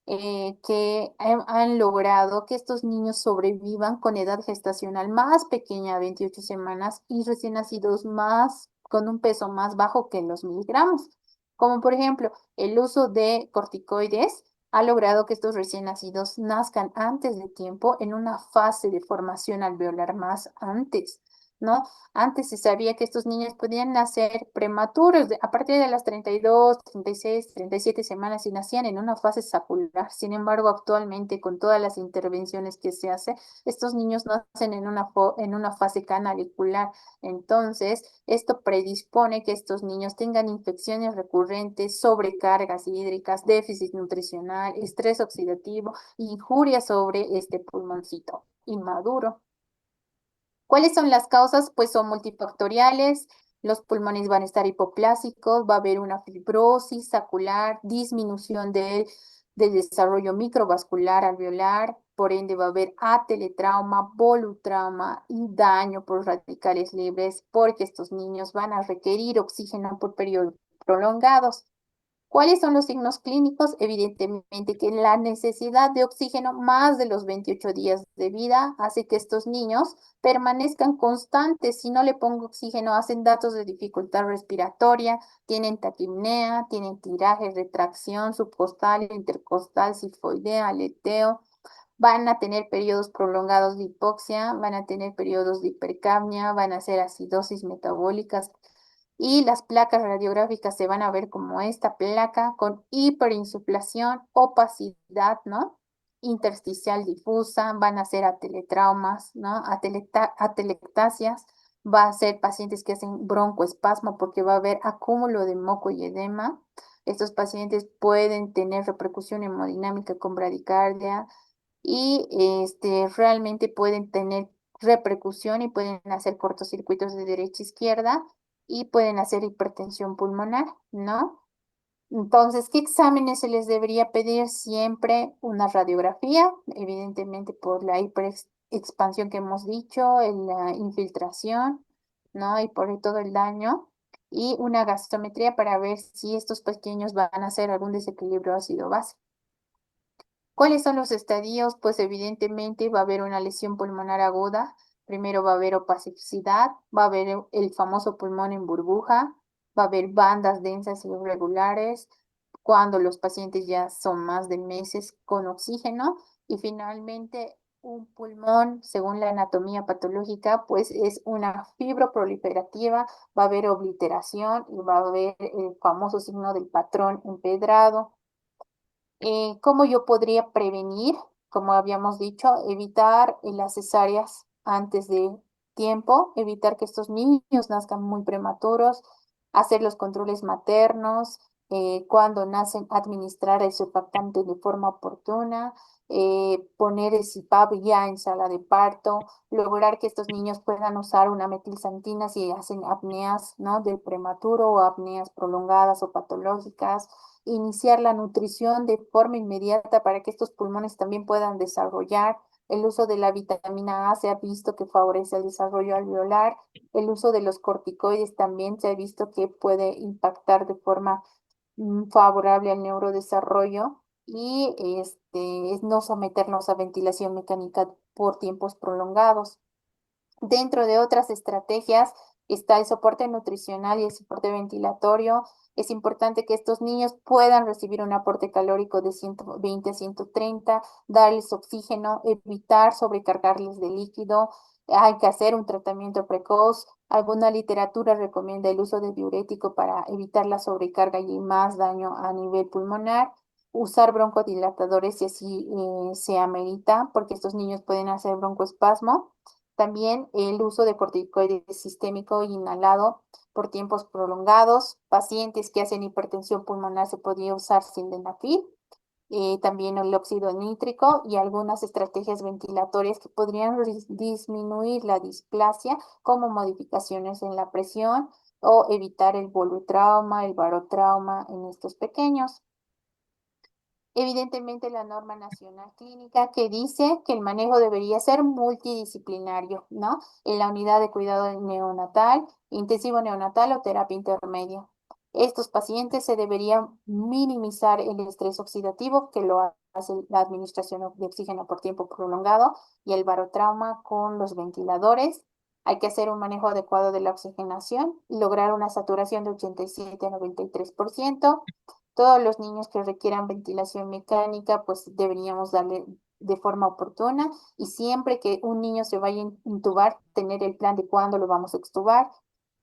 que han logrado que estos niños sobrevivan con edad gestacional más pequeña, 28 semanas, y recién nacidos más, con un peso más bajo que los miligramos. Como por ejemplo, el uso de corticoides ha logrado que estos recién nacidos nazcan antes de tiempo en una fase de formación alveolar más antes. ¿No? Antes se sabía que estos niños podían nacer prematuros a partir de las 32, 36, 37 semanas y nacían en una fase sacular. Sin embargo, actualmente con todas las intervenciones que se hace, estos niños nacen en una fase canalicular. Entonces, esto predispone que estos niños tengan infecciones recurrentes, sobrecargas hídricas, déficit nutricional, estrés oxidativo, injuria sobre este pulmoncito inmaduro. ¿Cuáles son las causas? Pues son multifactoriales, los pulmones van a estar hipoplásicos, va a haber una fibrosis sacular, disminución del desarrollo microvascular alveolar, por ende va a haber ateletrauma, volutrauma y daño por radicales libres, porque estos niños van a requerir oxígeno por periodos prolongados. ¿Cuáles son los signos clínicos? Evidentemente que la necesidad de oxígeno más de los 28 días de vida hace que estos niños permanezcan constantes. Si no le pongo oxígeno, hacen datos de dificultad respiratoria, tienen taquipnea, tienen tiraje, retracción subcostal, intercostal, sifoidea, aleteo. Van a tener periodos prolongados de hipoxia, van a tener periodos de hipercapnia, van a hacer acidosis metabólicas y las placas radiográficas se van a ver como esta placa con hiperinsuflación, opacidad, ¿no? Intersticial difusa, van a ser ateletraumas, ¿no? Atelectasias, va a ser pacientes que hacen broncoespasmo porque va a haber acúmulo de moco y edema. Estos pacientes pueden tener repercusión hemodinámica con bradicardia y realmente pueden tener repercusión y pueden hacer cortocircuitos de derecha a izquierda y pueden hacer hipertensión pulmonar, ¿no? Entonces, ¿qué exámenes se les debería pedir? Siempre una radiografía, evidentemente por la hiperexpansión que hemos dicho, la infiltración, ¿no? Y por todo el daño. Y una gastometría para ver si estos pequeños van a hacer algún desequilibrio ácido-base. ¿Cuáles son los estadios? Pues evidentemente va a haber una lesión pulmonar aguda, primero va a haber opacidad, va a haber el famoso pulmón en burbuja, va a haber bandas densas y irregulares cuando los pacientes ya son más de meses con oxígeno y finalmente un pulmón, según la anatomía patológica, pues es una fibroproliferativa, va a haber obliteración y va a haber el famoso signo del patrón empedrado. ¿Cómo yo podría prevenir? Como habíamos dicho, evitar las cesáreas antes de tiempo, evitar que estos niños nazcan muy prematuros, hacer los controles maternos, cuando nacen, administrar el surfactante de forma oportuna, poner el CPAP ya en sala de parto, lograr que estos niños puedan usar una metilsantina si hacen apneas, ¿no? Del prematuro o apneas prolongadas o patológicas, iniciar la nutrición de forma inmediata para que estos pulmones también puedan desarrollar. El uso de la vitamina A se ha visto que favorece el desarrollo alveolar. El uso de los corticoides también se ha visto que puede impactar de forma favorable al neurodesarrollo y es no someternos a ventilación mecánica por tiempos prolongados. Dentro de otras estrategias está el soporte nutricional y el soporte ventilatorio. Es importante que estos niños puedan recibir un aporte calórico de 120 a 130, darles oxígeno, evitar sobrecargarles de líquido. Hay que hacer un tratamiento precoz. Alguna literatura recomienda el uso de diurético para evitar la sobrecarga y más daño a nivel pulmonar. Usar broncodilatadores si así se amerita, porque estos niños pueden hacer broncoespasmo. También el uso de corticoides sistémico inhalado por tiempos prolongados. Pacientes que hacen hipertensión pulmonar se podría usar sildenafil. También el óxido nítrico y algunas estrategias ventilatorias que podrían disminuir la displasia, como modificaciones en la presión o evitar el volutrauma, el barotrauma en estos pequeños. Evidentemente, la norma nacional clínica que dice que el manejo debería ser multidisciplinario, ¿no? En la unidad de cuidado neonatal, intensivo neonatal o terapia intermedia. Estos pacientes se debería minimizar el estrés oxidativo que lo hace la administración de oxígeno por tiempo prolongado y el barotrauma con los ventiladores. Hay que hacer un manejo adecuado de la oxigenación y lograr una saturación de 87 a 93%. Todos los niños que requieran ventilación mecánica, pues deberíamos darle de forma oportuna y siempre que un niño se vaya a intubar, tener el plan de cuándo lo vamos a extubar.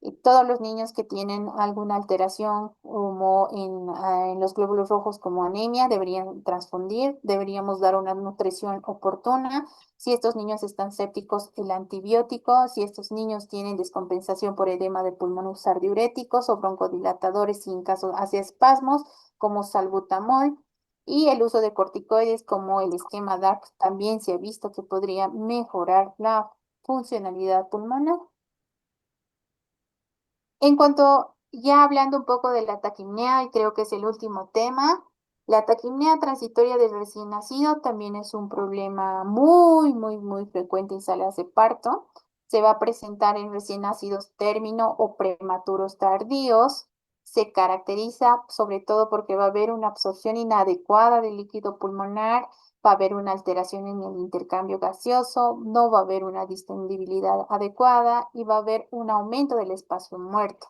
Y todos los niños que tienen alguna alteración como en los glóbulos rojos como anemia deberían transfundir, deberíamos dar una nutrición oportuna. Si estos niños están sépticos, el antibiótico. Si estos niños tienen descompensación por edema de pulmón, usar diuréticos o broncodilatadores si en caso hace espasmos como salbutamol, y el uso de corticoides como el esquema DART también se ha visto que podría mejorar la funcionalidad pulmonar. En cuanto, ya hablando un poco de la taquimnea, y creo que es el último tema, la taquimnea transitoria del recién nacido también es un problema muy frecuente en salas de parto. Se va a presentar en recién nacidos término o prematuros tardíos. Se caracteriza sobre todo porque va a haber una absorción inadecuada del líquido pulmonar, va a haber una alteración en el intercambio gaseoso, no va a haber una distendibilidad adecuada y va a haber un aumento del espacio muerto.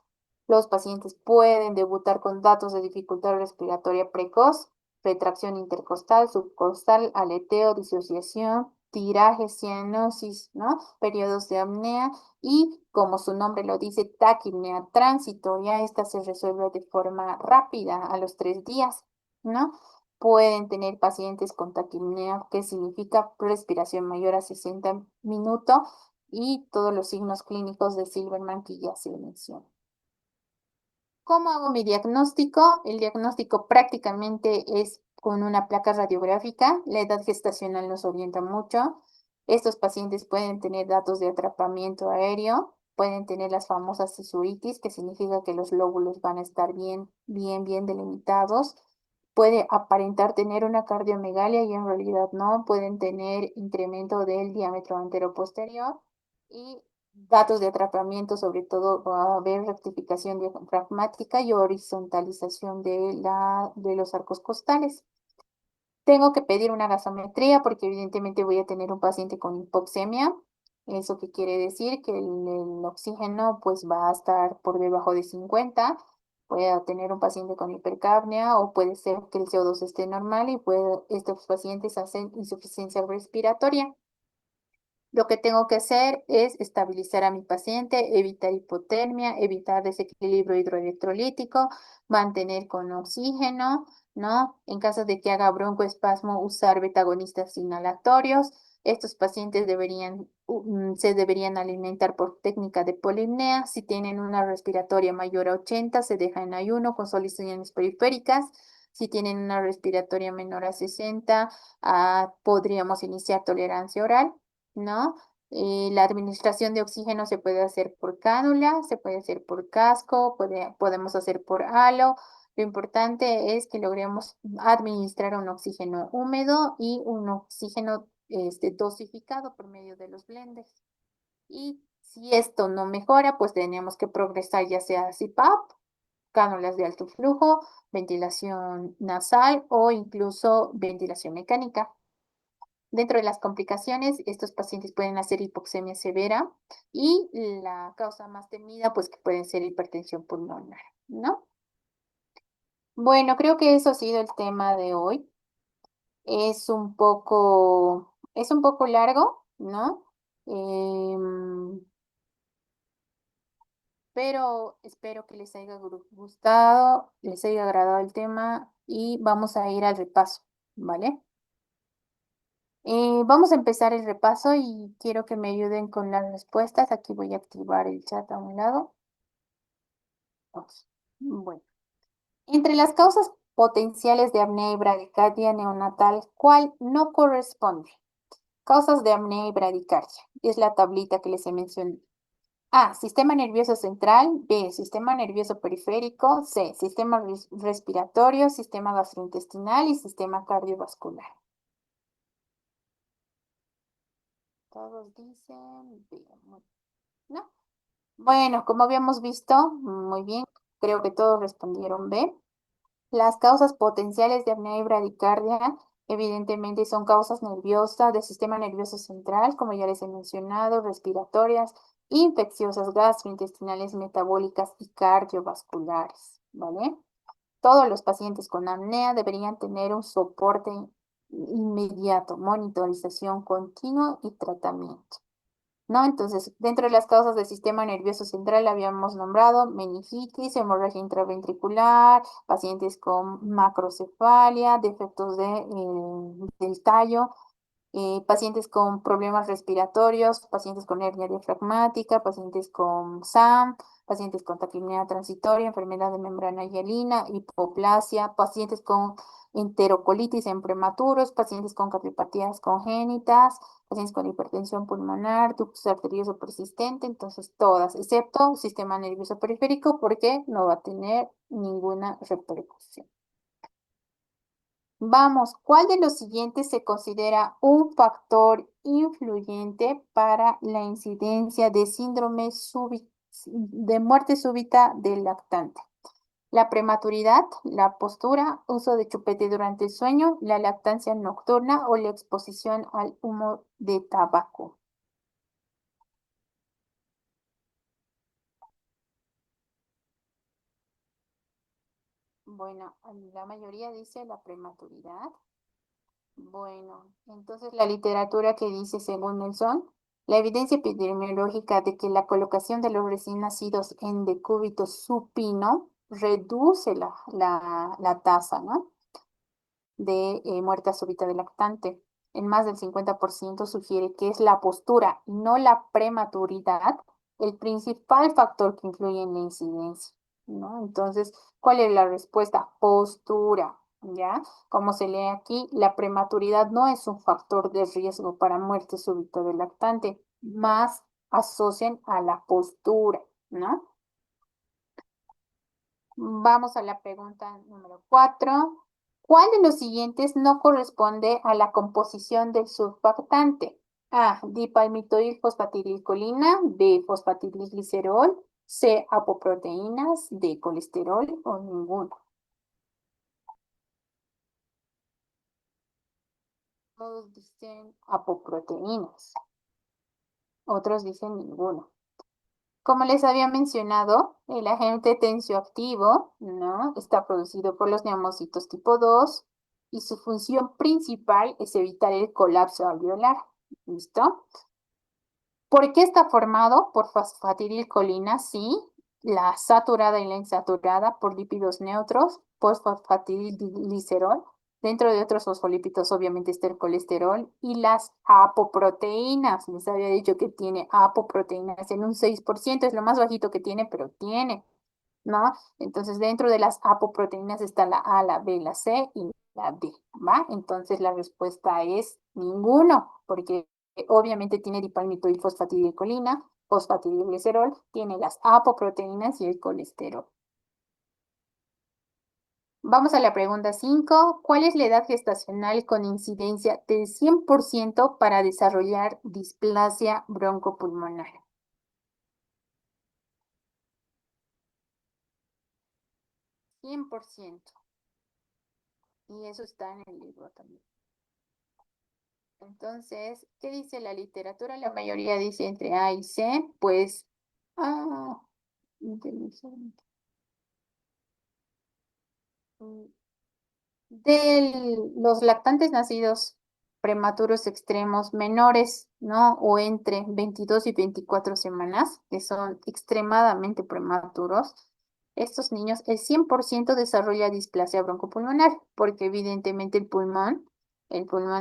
Los pacientes pueden debutar con datos de dificultad respiratoria precoz, retracción intercostal, subcostal, aleteo, disociación, tiraje, cianosis, ¿no? Periodos de apnea y, como su nombre lo dice, taquipnea transitoria. Esta se resuelve de forma rápida a los 3 días, ¿no? Pueden tener pacientes con taquipnea, que significa respiración mayor a 60 minutos, y todos los signos clínicos de Silverman que ya se mencionan. ¿Cómo hago mi diagnóstico? El diagnóstico prácticamente es con una placa radiográfica. La edad gestacional nos orienta mucho. Estos pacientes pueden tener datos de atrapamiento aéreo, pueden tener las famosas cesuritis, que significa que los lóbulos van a estar bien delimitados. Puede aparentar tener una cardiomegalia y en realidad no. Pueden tener incremento del diámetro anteroposterior y datos de atrapamiento, sobre todo va a haber rectificación diafragmática y horizontalización de los arcos costales. Tengo que pedir una gasometría porque evidentemente voy a tener un paciente con hipoxemia. ¿Eso qué quiere decir? Que el oxígeno pues va a estar por debajo de 50. Puede tener un paciente con hipercapnia o puede ser que el CO2 esté normal y estos pacientes hacen insuficiencia respiratoria. Lo que tengo que hacer es estabilizar a mi paciente, evitar hipotermia, evitar desequilibrio hidroelectrolítico, mantener con oxígeno, ¿no? En caso de que haga broncoespasmo, usar betagonistas inhalatorios. Estos pacientes se deberían alimentar por técnica de polipnea. Si tienen una respiratoria mayor a 80, se deja en ayuno con soluciones periféricas. Si tienen una respiratoria menor a 60, podríamos iniciar tolerancia oral, ¿no? La administración de oxígeno se puede hacer por cánula, se puede hacer por casco, podemos hacer por halo. Lo importante es que logremos administrar un oxígeno húmedo y un oxígeno dosificado por medio de los blenders. Y si esto no mejora, pues tenemos que progresar ya sea a CPAP, cánulas de alto flujo, ventilación nasal o incluso ventilación mecánica. Dentro de las complicaciones, estos pacientes pueden hacer hipoxemia severa y la causa más temida, pues que puede ser hipertensión pulmonar, ¿no? Bueno, creo que eso ha sido el tema de hoy. Es un poco largo, ¿no? Em, pero espero que les haya gustado, les haya agradado el tema y vamos a ir al repaso, ¿vale? Vamos a empezar el repaso y quiero que me ayuden con las respuestas. Aquí voy a activar el chat a un lado. Ok. Bueno, entre las causas potenciales de apnea y bradicardia neonatal, ¿cuál no corresponde? Causas de apnea y bradicardia. Es la tablita que les he mencionado. A, sistema nervioso central. B, sistema nervioso periférico. C, sistema respiratorio, sistema gastrointestinal y sistema cardiovascular. Todos dicen B. ¿No? Bueno, como habíamos visto, muy bien, creo que todos respondieron B. Las causas potenciales de apnea y bradicardia, evidentemente, son causas nerviosas del sistema nervioso central, como ya les he mencionado, respiratorias, infecciosas, gastrointestinales, metabólicas y cardiovasculares, ¿vale? Todos los pacientes con apnea deberían tener un soporte inmediato, monitorización continua y tratamiento. ¿No? Entonces, dentro de las causas del sistema nervioso central habíamos nombrado meningitis, hemorragia intraventricular, pacientes con macrocefalia, defectos del tallo, pacientes con problemas respiratorios, pacientes con hernia diafragmática, pacientes con SAM, pacientes con taquipnea transitoria, enfermedad de membrana hialina, hipoplasia, pacientes con enterocolitis en prematuros, pacientes con cardiopatías congénitas, pacientes con hipertensión pulmonar, ductus arterioso persistente, entonces todas, excepto sistema nervioso periférico, porque no va a tener ninguna repercusión. Vamos, ¿cuál de los siguientes se considera un factor influyente para la incidencia de síndrome de muerte súbita del lactante? La prematuridad, la postura, uso de chupete durante el sueño, la lactancia nocturna o la exposición al humo de tabaco. Bueno, la mayoría dice la prematuridad. Bueno, entonces la literatura que dice, según Nelson, la evidencia epidemiológica de que la colocación de los recién nacidos en decúbito supino reduce la tasa, ¿no? de muerte súbita del lactante. En más del 50% sugiere que es la postura y no la prematuridad el principal factor que influye en la incidencia, ¿no? Entonces, ¿cuál es la respuesta? Postura, ¿ya? Como se lee aquí, la prematuridad no es un factor de riesgo para muerte súbita del lactante, más asocian a la postura, ¿no? Vamos a la pregunta número 4. ¿Cuál de los siguientes no corresponde a la composición del surfactante? A, dipalmitoil fosfatidilcolina, B, fosfatidilglicerol, C, apoproteínas, D, colesterol o ninguno. Todos dicen apoproteínas, otros dicen ninguno. Como les había mencionado, el agente tensioactivo, ¿no? Está producido por los neumocitos tipo 2 y su función principal es evitar el colapso alveolar. ¿Listo? ¿Por qué está formado? Por fosfatidilcolina, sí, la saturada y la insaturada, por lípidos neutros, por fosfatidilglicerol. Dentro de otros fosfolípidos, obviamente, está el colesterol y las apoproteínas. Les había dicho que tiene apoproteínas en un 6%, es lo más bajito que tiene, pero tiene, ¿no? Entonces, dentro de las apoproteínas está la A, la B, la C y la D, ¿va? Entonces, la respuesta es ninguno, porque obviamente tiene dipalmitoil fosfatidilcolina, fosfatidilglicerol, tiene las apoproteínas y el colesterol. Vamos a la pregunta 5. ¿Cuál es la edad gestacional con incidencia del 100% para desarrollar displasia broncopulmonar? 100%. Y eso está en el libro también. Entonces, ¿qué dice la literatura? La mayoría dice entre A y C, pues, ah, inteligente. Mm, De los lactantes nacidos prematuros extremos menores, ¿no? O entre 22 y 24 semanas, que son extremadamente prematuros, estos niños, el 100% desarrolla displasia broncopulmonar, porque evidentemente el pulmón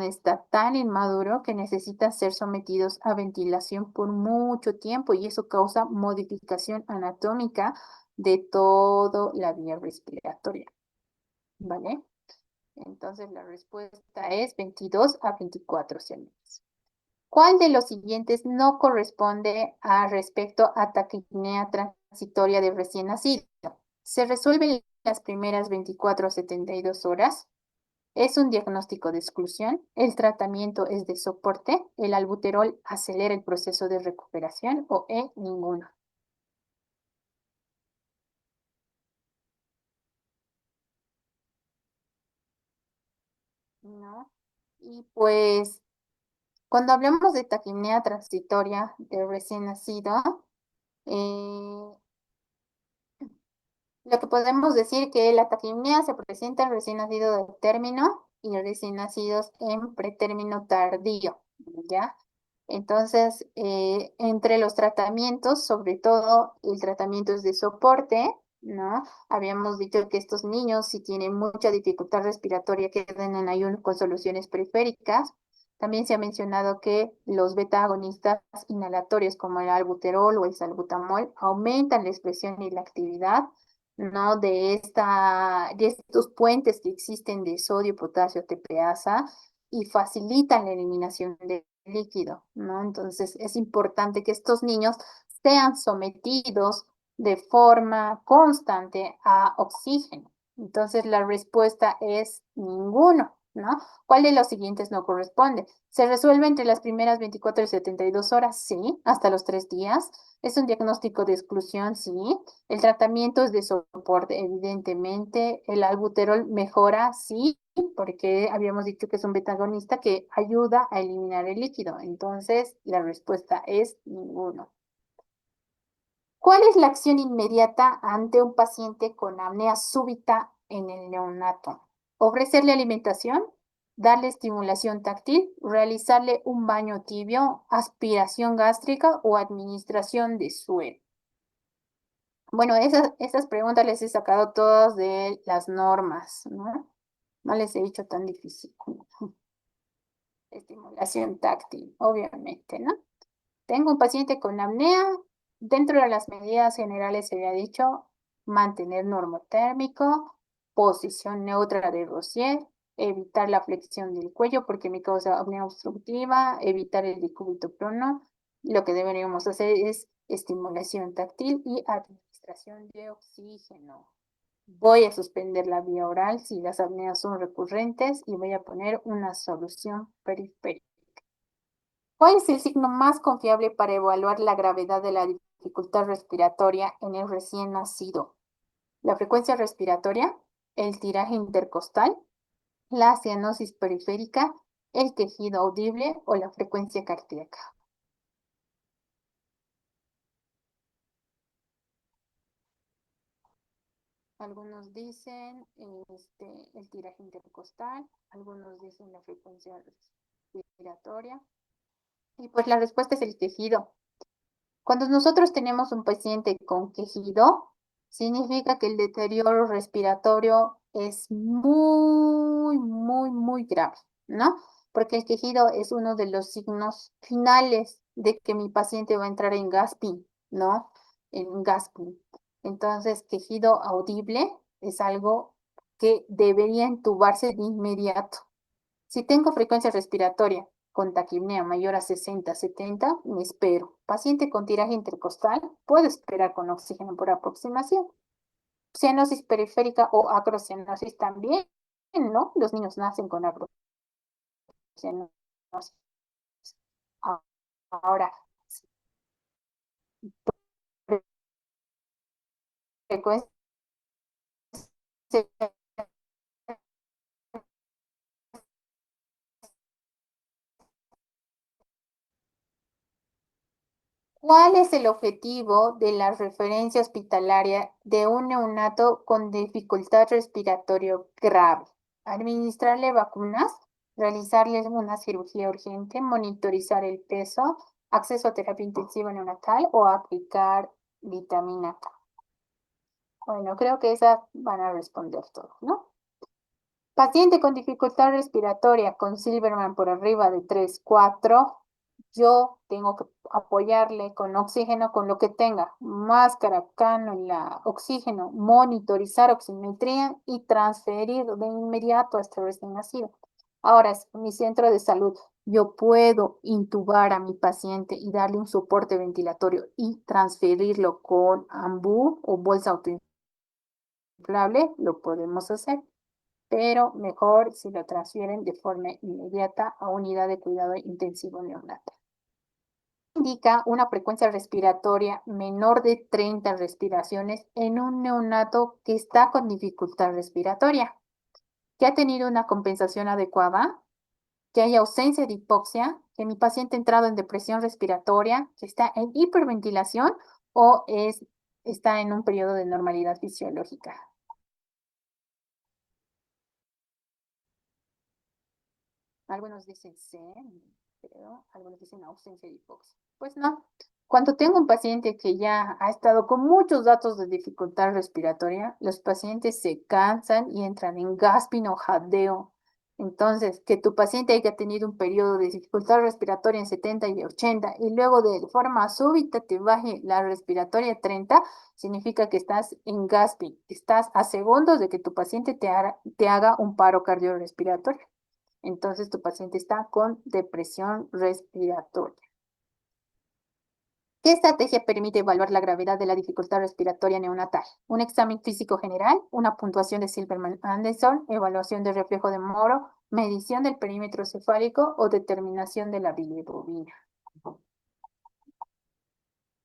está tan inmaduro que necesitan ser sometidos a ventilación por mucho tiempo y eso causa modificación anatómica de toda la vía respiratoria, ¿vale? Entonces la respuesta es 22 a 24 semanas. ¿Cuál de los siguientes no corresponde a respecto a taquipnea transitoria de recién nacido? ¿Se resuelve en las primeras 24 a 72 horas? ¿Es un diagnóstico de exclusión? ¿El tratamiento es de soporte? ¿El albuterol acelera el proceso de recuperación? ¿O ninguno? ¿No? Y pues cuando hablamos de taquipnea transitoria de recién nacido, eh, lo que podemos decir que la taquimia se presenta en recién nacido de término y recién nacidos en pretérmino tardío, ¿ya? Entonces, entre los tratamientos, sobre todo el tratamiento es de soporte, ¿no? Habíamos dicho que estos niños, si tienen mucha dificultad respiratoria, quedan en ayuno con soluciones periféricas. También se ha mencionado que los beta agonistas inhalatorios como el albuterol o el salbutamol aumentan la expresión y la actividad, ¿no? De estos puentes que existen de sodio, potasio, TPasa y facilitan la eliminación de líquido, ¿no? Entonces es importante que estos niños sean sometidos de forma constante a oxígeno. Entonces la respuesta es ninguno, ¿no? ¿Cuál de los siguientes no corresponde? ¿Se resuelve entre las primeras 24 y 72 horas? Sí, hasta los 3 días. ¿Es un diagnóstico de exclusión? Sí. El tratamiento es de soporte, evidentemente. El albuterol mejora, sí, porque habíamos dicho que es un betagonista que ayuda a eliminar el líquido. Entonces, la respuesta es ninguno. ¿Cuál es la acción inmediata ante un paciente con apnea súbita en el neonato? Ofrecerle alimentación, darle estimulación táctil, realizarle un baño tibio, aspiración gástrica o administración de suero. Bueno, esas preguntas les he sacado todas de las normas, ¿no? No les he dicho tan difícil. Estimulación táctil, obviamente, ¿no? Tengo un paciente con apnea. Dentro de las medidas generales se había dicho mantener normotérmico, posición neutra de Rosier, evitar la flexión del cuello porque me causa apnea obstructiva, evitar el decúbito prono. Lo que deberíamos hacer es estimulación táctil y administración de oxígeno. Voy a suspender la vía oral si las apneas son recurrentes y voy a poner una solución periférica. ¿Cuál es el signo más confiable para evaluar la gravedad de la dificultad respiratoria en el recién nacido? ¿La frecuencia respiratoria, el tiraje intercostal, la cianosis periférica, el quejido audible o la frecuencia cardíaca? Algunos dicen el tiraje intercostal, algunos dicen la frecuencia respiratoria. Y pues la respuesta es el quejido. Cuando nosotros tenemos un paciente con quejido, significa que el deterioro respiratorio es muy, muy, muy grave, ¿no? Porque el quejido es uno de los signos finales de que mi paciente va a entrar en gasping, ¿no? En gasping. Entonces, quejido audible es algo que debería intubarse de inmediato. Si tengo frecuencia respiratoria con taquipnea mayor a 60, 70, me espero. Paciente con tiraje intercostal, puedo esperar con oxígeno por aproximación. cianosis periférica o acrocianosis también, ¿no? Los niños nacen con acrocianosis. Ahora, frecuencia ¿cuál es el objetivo de la referencia hospitalaria de un neonato con dificultad respiratorio grave? Administrarle vacunas, realizarle una cirugía urgente, monitorizar el peso, acceso a terapia intensiva neonatal o aplicar vitamina K. Bueno, creo que esas van a responder todos, ¿no? Paciente con dificultad respiratoria con Silverman por arriba de 3, 4. Yo tengo que apoyarle con oxígeno, con lo que tenga, máscara, cánula, oxígeno, monitorizar oximetría y transferir de inmediato a este recién nacido. Ahora, es mi centro de salud. Yo puedo intubar a mi paciente y darle un soporte ventilatorio y transferirlo con ambú o bolsa autoinflable, lo podemos hacer, pero mejor si lo transfieren de forma inmediata a unidad de cuidado intensivo neonatal. Indica una frecuencia respiratoria menor de 30 respiraciones en un neonato que está con dificultad respiratoria, que ha tenido una compensación adecuada, que hay ausencia de hipoxia, que mi paciente ha entrado en depresión respiratoria, que está en hiperventilación o está en un periodo de normalidad fisiológica. Algunos dicen sí, pero algunos dicen ausencia de hipoxia. Pues no. Cuando tengo un paciente que ya ha estado con muchos datos de dificultad respiratoria, los pacientes se cansan y entran en gasping o jadeo. Entonces, que tu paciente haya tenido un periodo de dificultad respiratoria en 70 y 80 y luego de forma súbita te baje la respiratoria a 30, significa que estás en gasping. Estás a segundos de que tu paciente te haga un paro cardiorrespiratorio. Entonces tu paciente está con depresión respiratoria. ¿Qué estrategia permite evaluar la gravedad de la dificultad respiratoria neonatal? Un examen físico general, una puntuación de Silverman-Anderson, evaluación del reflejo de Moro, medición del perímetro cefálico o determinación de la bilirrubina.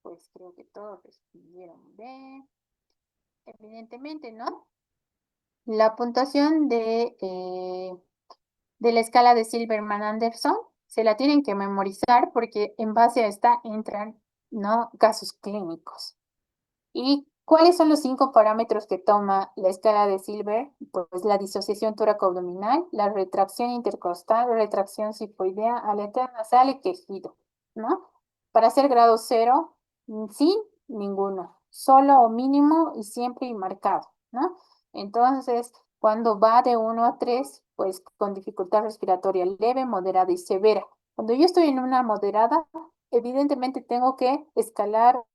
Pues creo que todos respondieron B. Evidentemente, ¿no? La puntuación de la escala de Silverman-Anderson, se la tienen que memorizar porque en base a esta entran, ¿no?, casos clínicos. ¿Y cuáles son los 5 parámetros que toma la escala de Silver? Pues la disociación tóraco-abdominal, la retracción intercostal, retracción sifoidea, aleta nasal y quejido, ¿no? Para hacer grado 0, sin ninguno, solo o mínimo y siempre y marcado, ¿no? Entonces, cuando va de 1 a 3, pues con dificultad respiratoria leve, moderada y severa. Cuando yo estoy en una moderada, evidentemente tengo que el escalar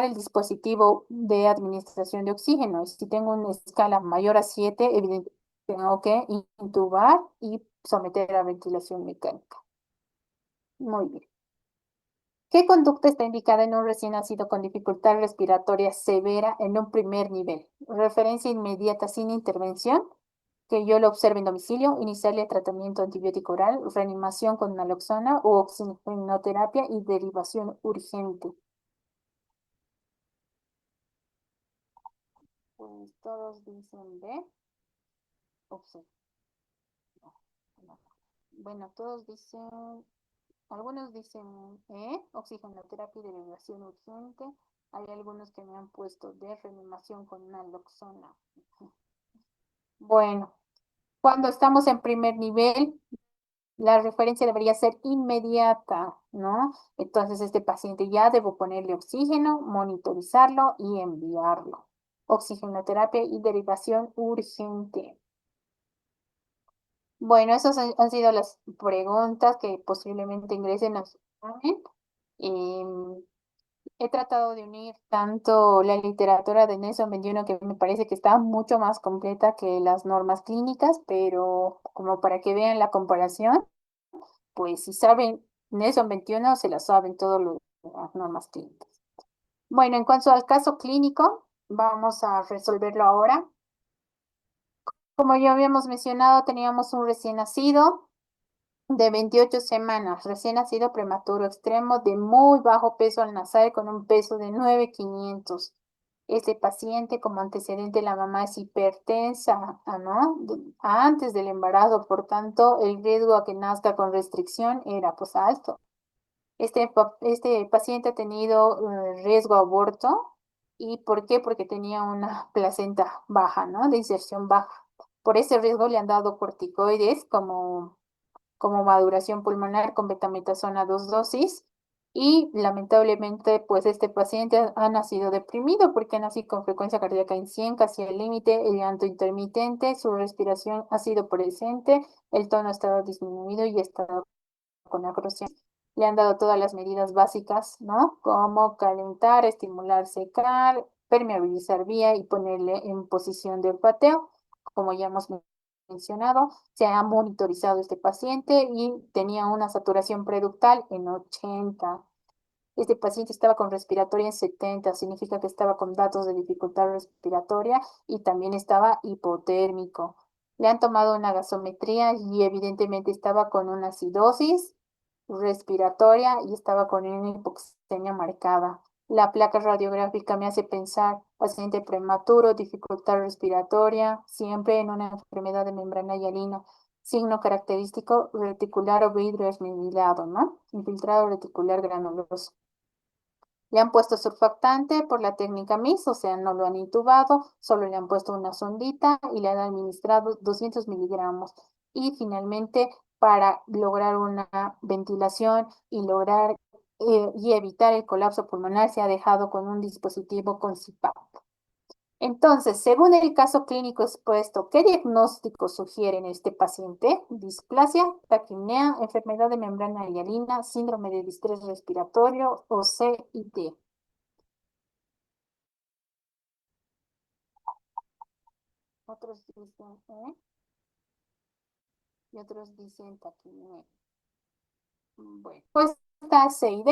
el dispositivo de administración de oxígeno. Si tengo una escala mayor a 7, evidentemente tengo que intubar y someter a ventilación mecánica. Muy bien. ¿Qué conducta está indicada en un recién nacido con dificultad respiratoria severa en un primer nivel? Referencia inmediata sin intervención, que yo lo observe en domicilio, iniciarle tratamiento antibiótico oral, reanimación con naloxona o oxigenoterapia y derivación urgente. Pues todos dicen B. Ups, no, no. Bueno, todos dicen, algunos dicen oxigenoterapia y derivación urgente. Hay algunos que me han puesto de reanimación con naloxona. Bueno, cuando estamos en primer nivel, la referencia debería ser inmediata, ¿no? Entonces, este paciente ya debo ponerle oxígeno, monitorizarlo y enviarlo. Oxigenoterapia y derivación urgente. Bueno, esas han sido las preguntas que posiblemente ingresen a su examen. Em, He tratado de unir tanto la literatura de Nelson 21, que me parece que está mucho más completa que las normas clínicas, pero como para que vean la comparación, pues si saben Nelson 21, se la saben todas las normas clínicas. Bueno, en cuanto al caso clínico, vamos a resolverlo ahora. Como ya habíamos mencionado, teníamos un recién nacido de 28 semanas, recién nacido prematuro extremo de muy bajo peso al nacer con un peso de 9,500. Este paciente como antecedente la mamá es hipertensa, ¿no? Antes del embarazo, por tanto, el riesgo a que nazca con restricción era pues alto. Este paciente ha tenido riesgo a aborto. ¿Y por qué? Porque tenía una placenta baja, ¿no? De inserción baja. Por ese riesgo le han dado corticoides como maduración pulmonar con betametasona 2 dosis. Y lamentablemente, pues este paciente ha nacido deprimido porque nació con frecuencia cardíaca en 100, casi al límite, el llanto intermitente, su respiración ha sido presente, el tono ha estado disminuido y está con acroción. Le han dado todas las medidas básicas, ¿no? Como calentar, estimular, secar, permeabilizar vía y ponerle en posición de olfateo, como ya hemos mencionado. Se ha monitorizado este paciente y tenía una saturación preductal en 80. Este paciente estaba con respiratoria en 70, significa que estaba con datos de dificultad respiratoria y también estaba hipotérmico. Le han tomado una gasometría y evidentemente estaba con una acidosis respiratoria y estaba con una hipoxemia marcada. La placa radiográfica me hace pensar paciente prematuro, dificultad respiratoria, siempre en una enfermedad de membrana hialina. Signo característico reticular o vidrio esmerilado, ¿no? Infiltrado reticular granuloso. Le han puesto surfactante por la técnica MIS, o sea, no lo han intubado, solo le han puesto una sondita y le han administrado 200 miligramos. Y finalmente, para lograr una ventilación y lograr y evitar el colapso pulmonar, se ha dejado con un dispositivo con CPAP. Entonces, según el caso clínico expuesto, ¿qué diagnóstico sugiere en este paciente? Displasia, taquipnea, enfermedad de membrana hialina, síndrome de distrés respiratorio o CID. Otros dicen y otros dicen taquipnea. Bueno, pues está CID,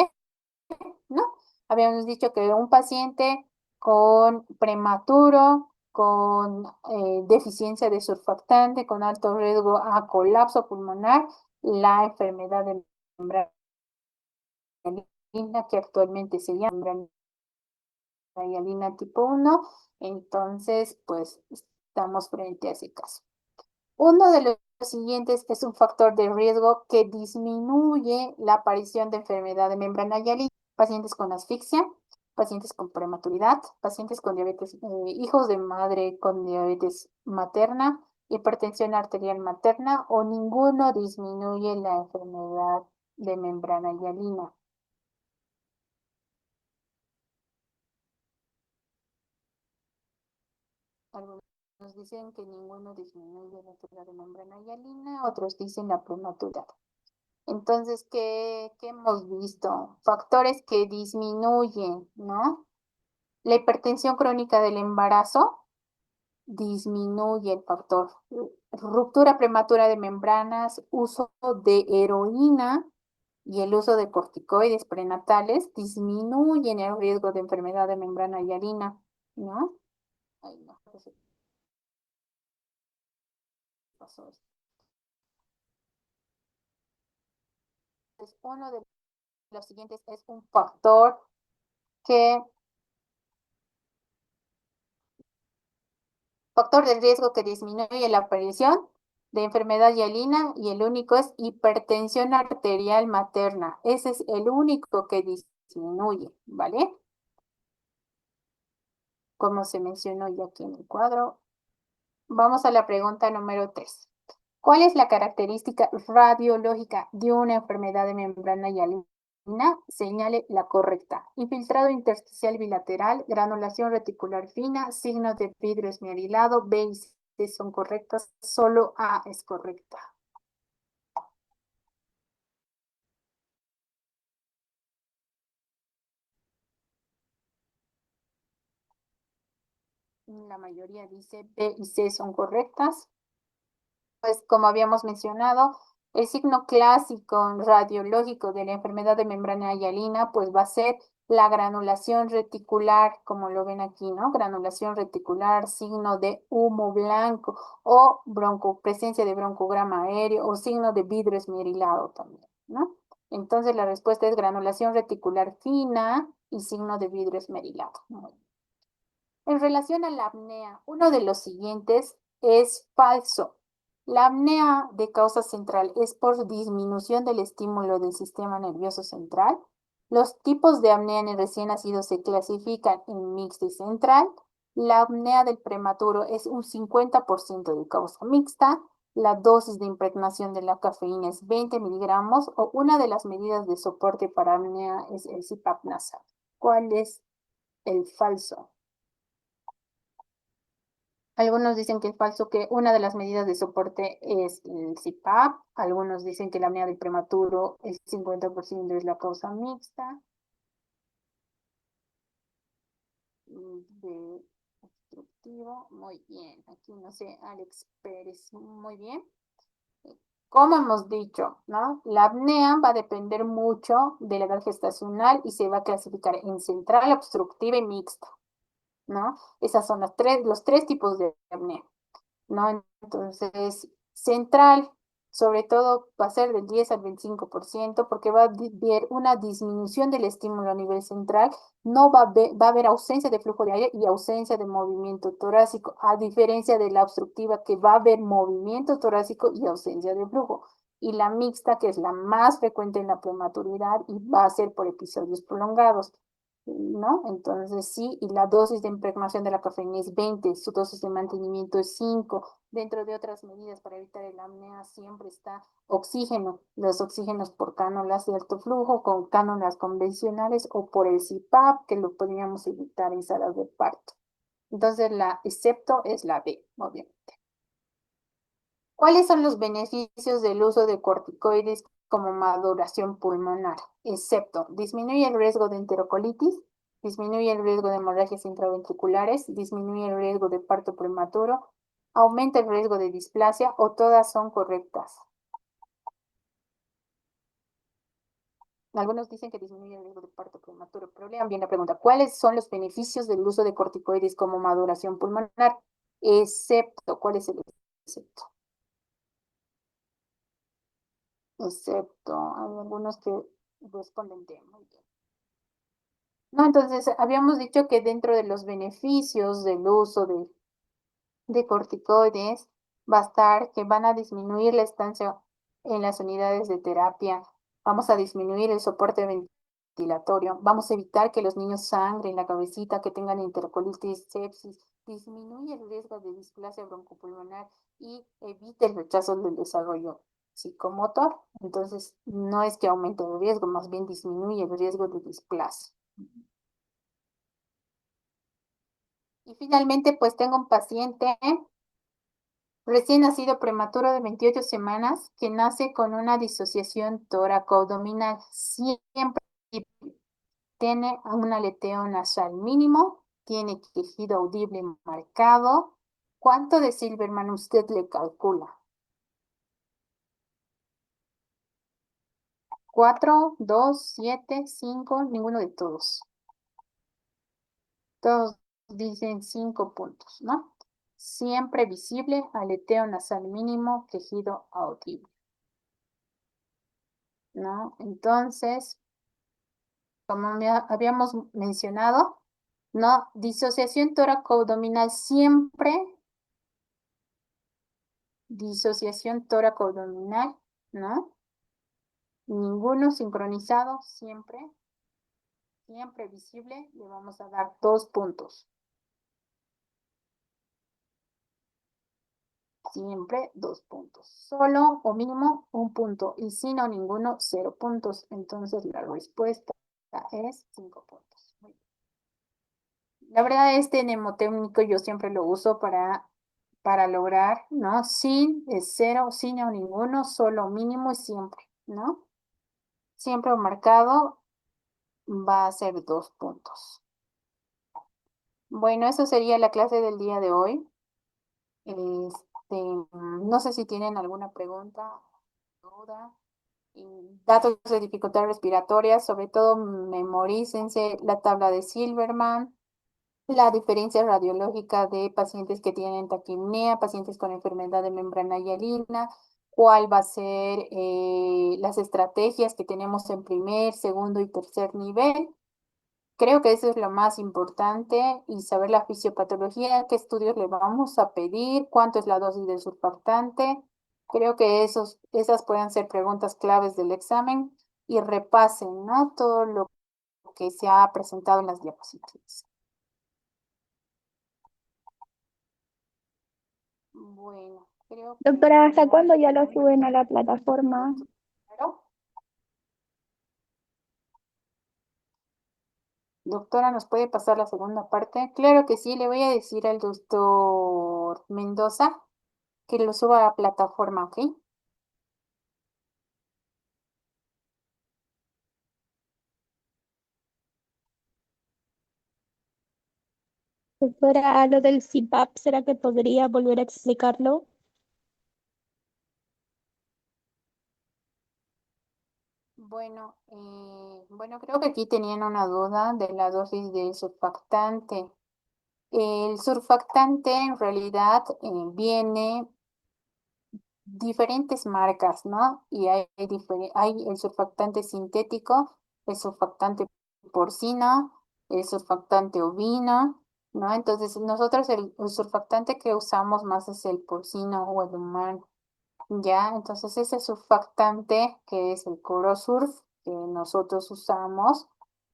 ¿no? Habíamos dicho que un paciente con prematuro, con deficiencia de surfactante, con alto riesgo a colapso pulmonar, la enfermedad de membrana hialina, que actualmente se llama membrana hialina tipo 1. Entonces, pues estamos frente a ese caso. Uno de los siguientes es un factor de riesgo que disminuye la aparición de enfermedad de membrana hialina. Pacientes con asfixia, pacientes con prematuridad, pacientes con diabetes, hijos de madre con diabetes materna, hipertensión arterial materna o ninguno disminuye la enfermedad de membrana hialina. Algunos dicen que ninguno disminuye la enfermedad de membrana hialina, otros dicen la prematuridad. Entonces, ¿qué hemos visto? Factores que disminuyen, ¿no? La hipertensión crónica del embarazo disminuye el factor. Ruptura prematura de membranas, uso de heroína y el uso de corticoides prenatales disminuyen el riesgo de enfermedad de membrana hialina, ¿no? Ay, no, ¿qué se pasó esto? Entonces, uno de los siguientes es un factor de riesgo que disminuye la aparición de enfermedad hialina y el único es hipertensión arterial materna. Ese es el único que disminuye, ¿vale? Como se mencionó ya aquí en el cuadro. Vamos a la pregunta número 3. ¿Cuál es la característica radiológica de una enfermedad de membrana hialina? Señale la correcta. Infiltrado intersticial bilateral, granulación reticular fina, signos de vidrio esmerilado, B y C son correctas, solo A es correcta. La mayoría dice B y C son correctas. Pues como habíamos mencionado, el signo clásico radiológico de la enfermedad de membrana hialina pues va a ser La granulación reticular, como lo ven aquí, ¿no? Granulación reticular, signo de humo blanco o presencia de broncograma aéreo o signo de vidrio esmerilado también, ¿no? Entonces la respuesta es granulación reticular fina y signo de vidrio esmerilado. Muy bien. En relación a la apnea, uno de los siguientes es falso. La apnea de causa central es por disminución del estímulo del sistema nervioso central. Los tipos de apnea en el recién nacido se clasifican en mixta y central. La apnea del prematuro es un 50% de causa mixta. La dosis de impregnación de la cafeína es 20 miligramos o una de las medidas de soporte para apnea es el CPAP nasal. ¿Cuál es el falso? Algunos dicen que es falso, que una de las medidas de soporte es el CPAP. Algunos dicen que la apnea del prematuro, el 50% es la causa mixta. De obstructivo, muy bien. Aquí no sé, Alex Pérez, muy bien. Como hemos dicho, ¿no? La apnea va a depender mucho de la edad gestacional y se va a clasificar en central, obstructiva y mixta, ¿no? Esas son los tres tipos de apnea. ¿No? Entonces, central, sobre todo, va a ser del 10 al 25% porque va a haber una disminución del estímulo a nivel central, no va a haber ausencia de flujo de aire y ausencia de movimiento torácico, a diferencia de la obstructiva que va a haber movimiento torácico y ausencia de flujo. Y la mixta, que es la más frecuente en la prematuridad y va a ser por episodios prolongados. ¿No? Entonces sí, y la dosis de impregnación de la cafeína es 20, su dosis de mantenimiento es 5. Dentro de otras medidas para evitar el apnea siempre está oxígeno, los oxígenos por cánulas de alto flujo, con cánulas convencionales o por el CPAP, que lo podríamos evitar en salas de parto. Entonces la excepto es la B, obviamente. ¿Cuáles son los beneficios del uso de corticoides como maduración pulmonar? Excepto, disminuye el riesgo de enterocolitis, disminuye el riesgo de hemorragias intraventriculares, disminuye el riesgo de parto prematuro, aumenta el riesgo de displasia o todas son correctas. Algunos dicen que disminuye el riesgo de parto prematuro, pero lean bien la pregunta. ¿Cuáles son los beneficios del uso de corticoides como maduración pulmonar? Excepto, ¿cuál es el excepto? Excepto, hay algunos que responden de muy bien. No, entonces habíamos dicho que dentro de los beneficios del uso de corticoides va a estar que van a disminuir la estancia en las unidades de terapia, vamos a disminuir el soporte ventilatorio, vamos a evitar que los niños sangren la cabecita, que tengan intercolitis, sepsis, disminuye el riesgo de displasia broncopulmonar y evita el rechazo del desarrollo psicomotor. Entonces, no es que aumente el riesgo, más bien disminuye el riesgo de displasia. Y finalmente, pues tengo un paciente recién nacido prematuro de 28 semanas que nace con una disociación toracoabdominal. Siempre tiene un aleteo nasal mínimo, tiene quejido audible marcado. ¿Cuánto de Silberman usted le calcula? 4, 2, 7, 5, ninguno de todos. Todos dicen 5 puntos, ¿no? Siempre visible, aleteo nasal mínimo, quejido audible, ¿no? Entonces, como habíamos mencionado, ¿no? Disociación tóraco-abdominal siempre, disociación tóraco-abdominal, ¿no? Ninguno sincronizado, siempre, siempre visible, le vamos a dar 2 puntos. Siempre 2 puntos. Solo o mínimo 1 punto y si no ninguno, 0 puntos. Entonces la respuesta es 5 puntos. La verdad, este mnemotécnico yo siempre lo uso para lograr, ¿no? Sin es 0, sin o ninguno, solo mínimo y siempre, ¿no? Siempre marcado va a ser 2 puntos. Bueno, eso sería la clase del día de hoy. No sé si tienen alguna pregunta, duda. Datos de dificultad respiratoria, sobre todo memorícense la tabla de Silverman, la diferencia radiológica de pacientes que tienen taquipnea, pacientes con enfermedad de membrana hialina, cuál va a ser las estrategias que tenemos en primer, segundo y tercer nivel. Creo que eso es lo más importante y saber la fisiopatología, qué estudios le vamos a pedir, cuánto es la dosis del surfactante. Creo que esas pueden ser preguntas claves del examen y repasen, ¿no? Todo lo que se ha presentado en las diapositivas. Bueno, creo que Doctora, ¿hasta ya cuándo ya lo tenemos suben a la plataforma? doctor. Claro. Doctora, ¿nos puede pasar la segunda parte? Claro que sí, le voy a decir al doctor Mendoza que lo suba a la plataforma, ¿ok? Doctora, a lo del CPAP, ¿será que podría volver a explicarlo? Bueno, creo que aquí tenían una duda de la dosis del surfactante. El surfactante en realidad viene diferentes marcas, ¿no? Y hay el surfactante sintético, el surfactante porcino, el surfactante ovino, ¿no? Entonces, nosotros el surfactante que usamos más es el porcino o el humano. Ya, entonces ese surfactante que es el Corosurf que nosotros usamos,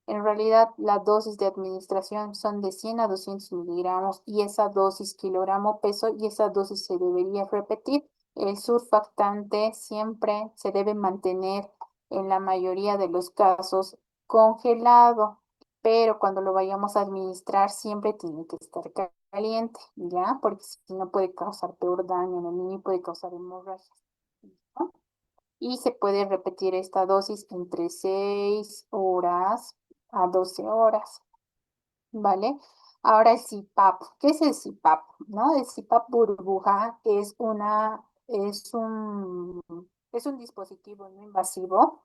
en realidad la dosis de administración son de 100 a 200 miligramos y esa dosis kilogramo peso y esa dosis se debería repetir. El surfactante siempre se debe mantener en la mayoría de los casos congelado, pero cuando lo vayamos a administrar siempre tiene que estar caliente, ¿ya? Porque si no puede causar peor daño en el niño y puede causar hemorragias, ¿no? Y se puede repetir esta dosis entre 6 horas a 12 horas, ¿vale? Ahora el CPAP. ¿Qué es el CPAP? ¿No? El CPAP burbuja es un dispositivo no invasivo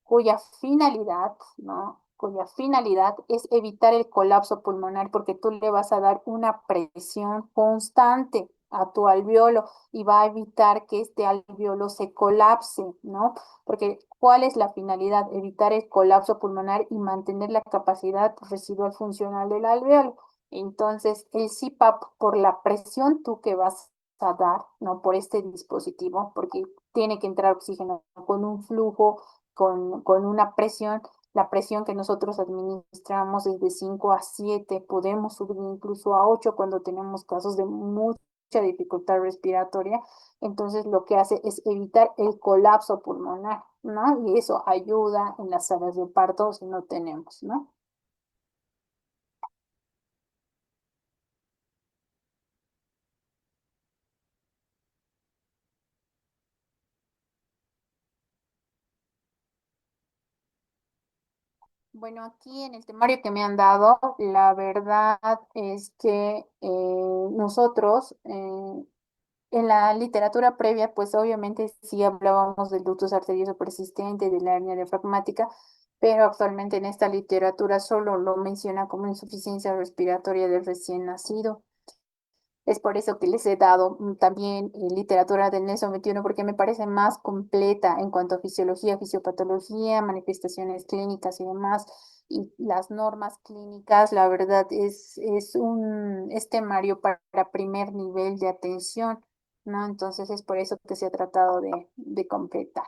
cuya finalidad, ¿no? Cuya finalidad es evitar el colapso pulmonar porque tú le vas a dar una presión constante a tu alveolo y va a evitar que este alveolo se colapse, ¿no? Porque ¿cuál es la finalidad? Evitar el colapso pulmonar y mantener la capacidad residual funcional del alveolo. Entonces, el CPAP, por la presión tú que vas a dar, ¿no? Por este dispositivo, porque tiene que entrar oxígeno con un flujo con una presión, la presión que nosotros administramos es de 5 a 7, podemos subir incluso a 8 cuando tenemos casos de mucha dificultad respiratoria, entonces lo que hace es evitar el colapso pulmonar, ¿no? Y eso ayuda en las salas de parto si no tenemos, ¿no? Bueno, aquí en el temario que me han dado, la verdad es que nosotros en la literatura previa, pues obviamente sí hablábamos del ductus arterioso persistente, de la hernia diafragmática, pero actualmente en esta literatura solo lo menciona como insuficiencia respiratoria del recién nacido. Es por eso que les he dado también literatura del Nelson 21 porque me parece más completa en cuanto a fisiología, fisiopatología, manifestaciones clínicas y demás. Y las normas clínicas, la verdad, es temario para primer nivel de atención, ¿no? Entonces es por eso que se ha tratado de completar.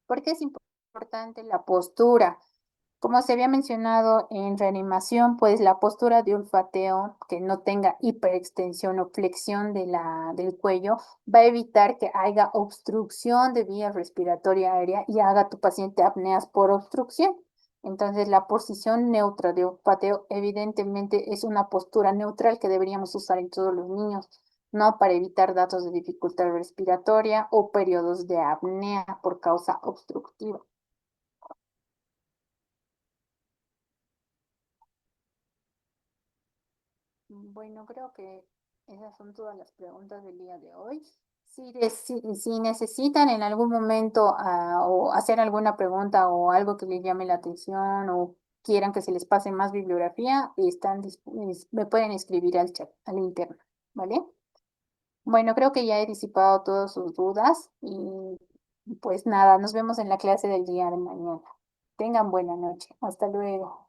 Porque es importante la postura. Como se había mencionado en reanimación, pues la postura de olfateo que no tenga hiperextensión o flexión del cuello va a evitar que haya obstrucción de vía respiratoria aérea y haga a tu paciente apneas por obstrucción. Entonces, la posición neutra de olfateo evidentemente es una postura neutral que deberíamos usar en todos los niños, no para evitar datos de dificultad respiratoria o periodos de apnea por causa obstructiva. Bueno, creo que esas son todas las preguntas del día de hoy. Si necesitan en algún momento o hacer alguna pregunta o algo que les llame la atención o quieran que se les pase más bibliografía, me pueden escribir al chat, al interno, ¿vale? Bueno, creo que ya he disipado todas sus dudas y pues nada, nos vemos en la clase del día de mañana. Tengan buena noche. Hasta luego.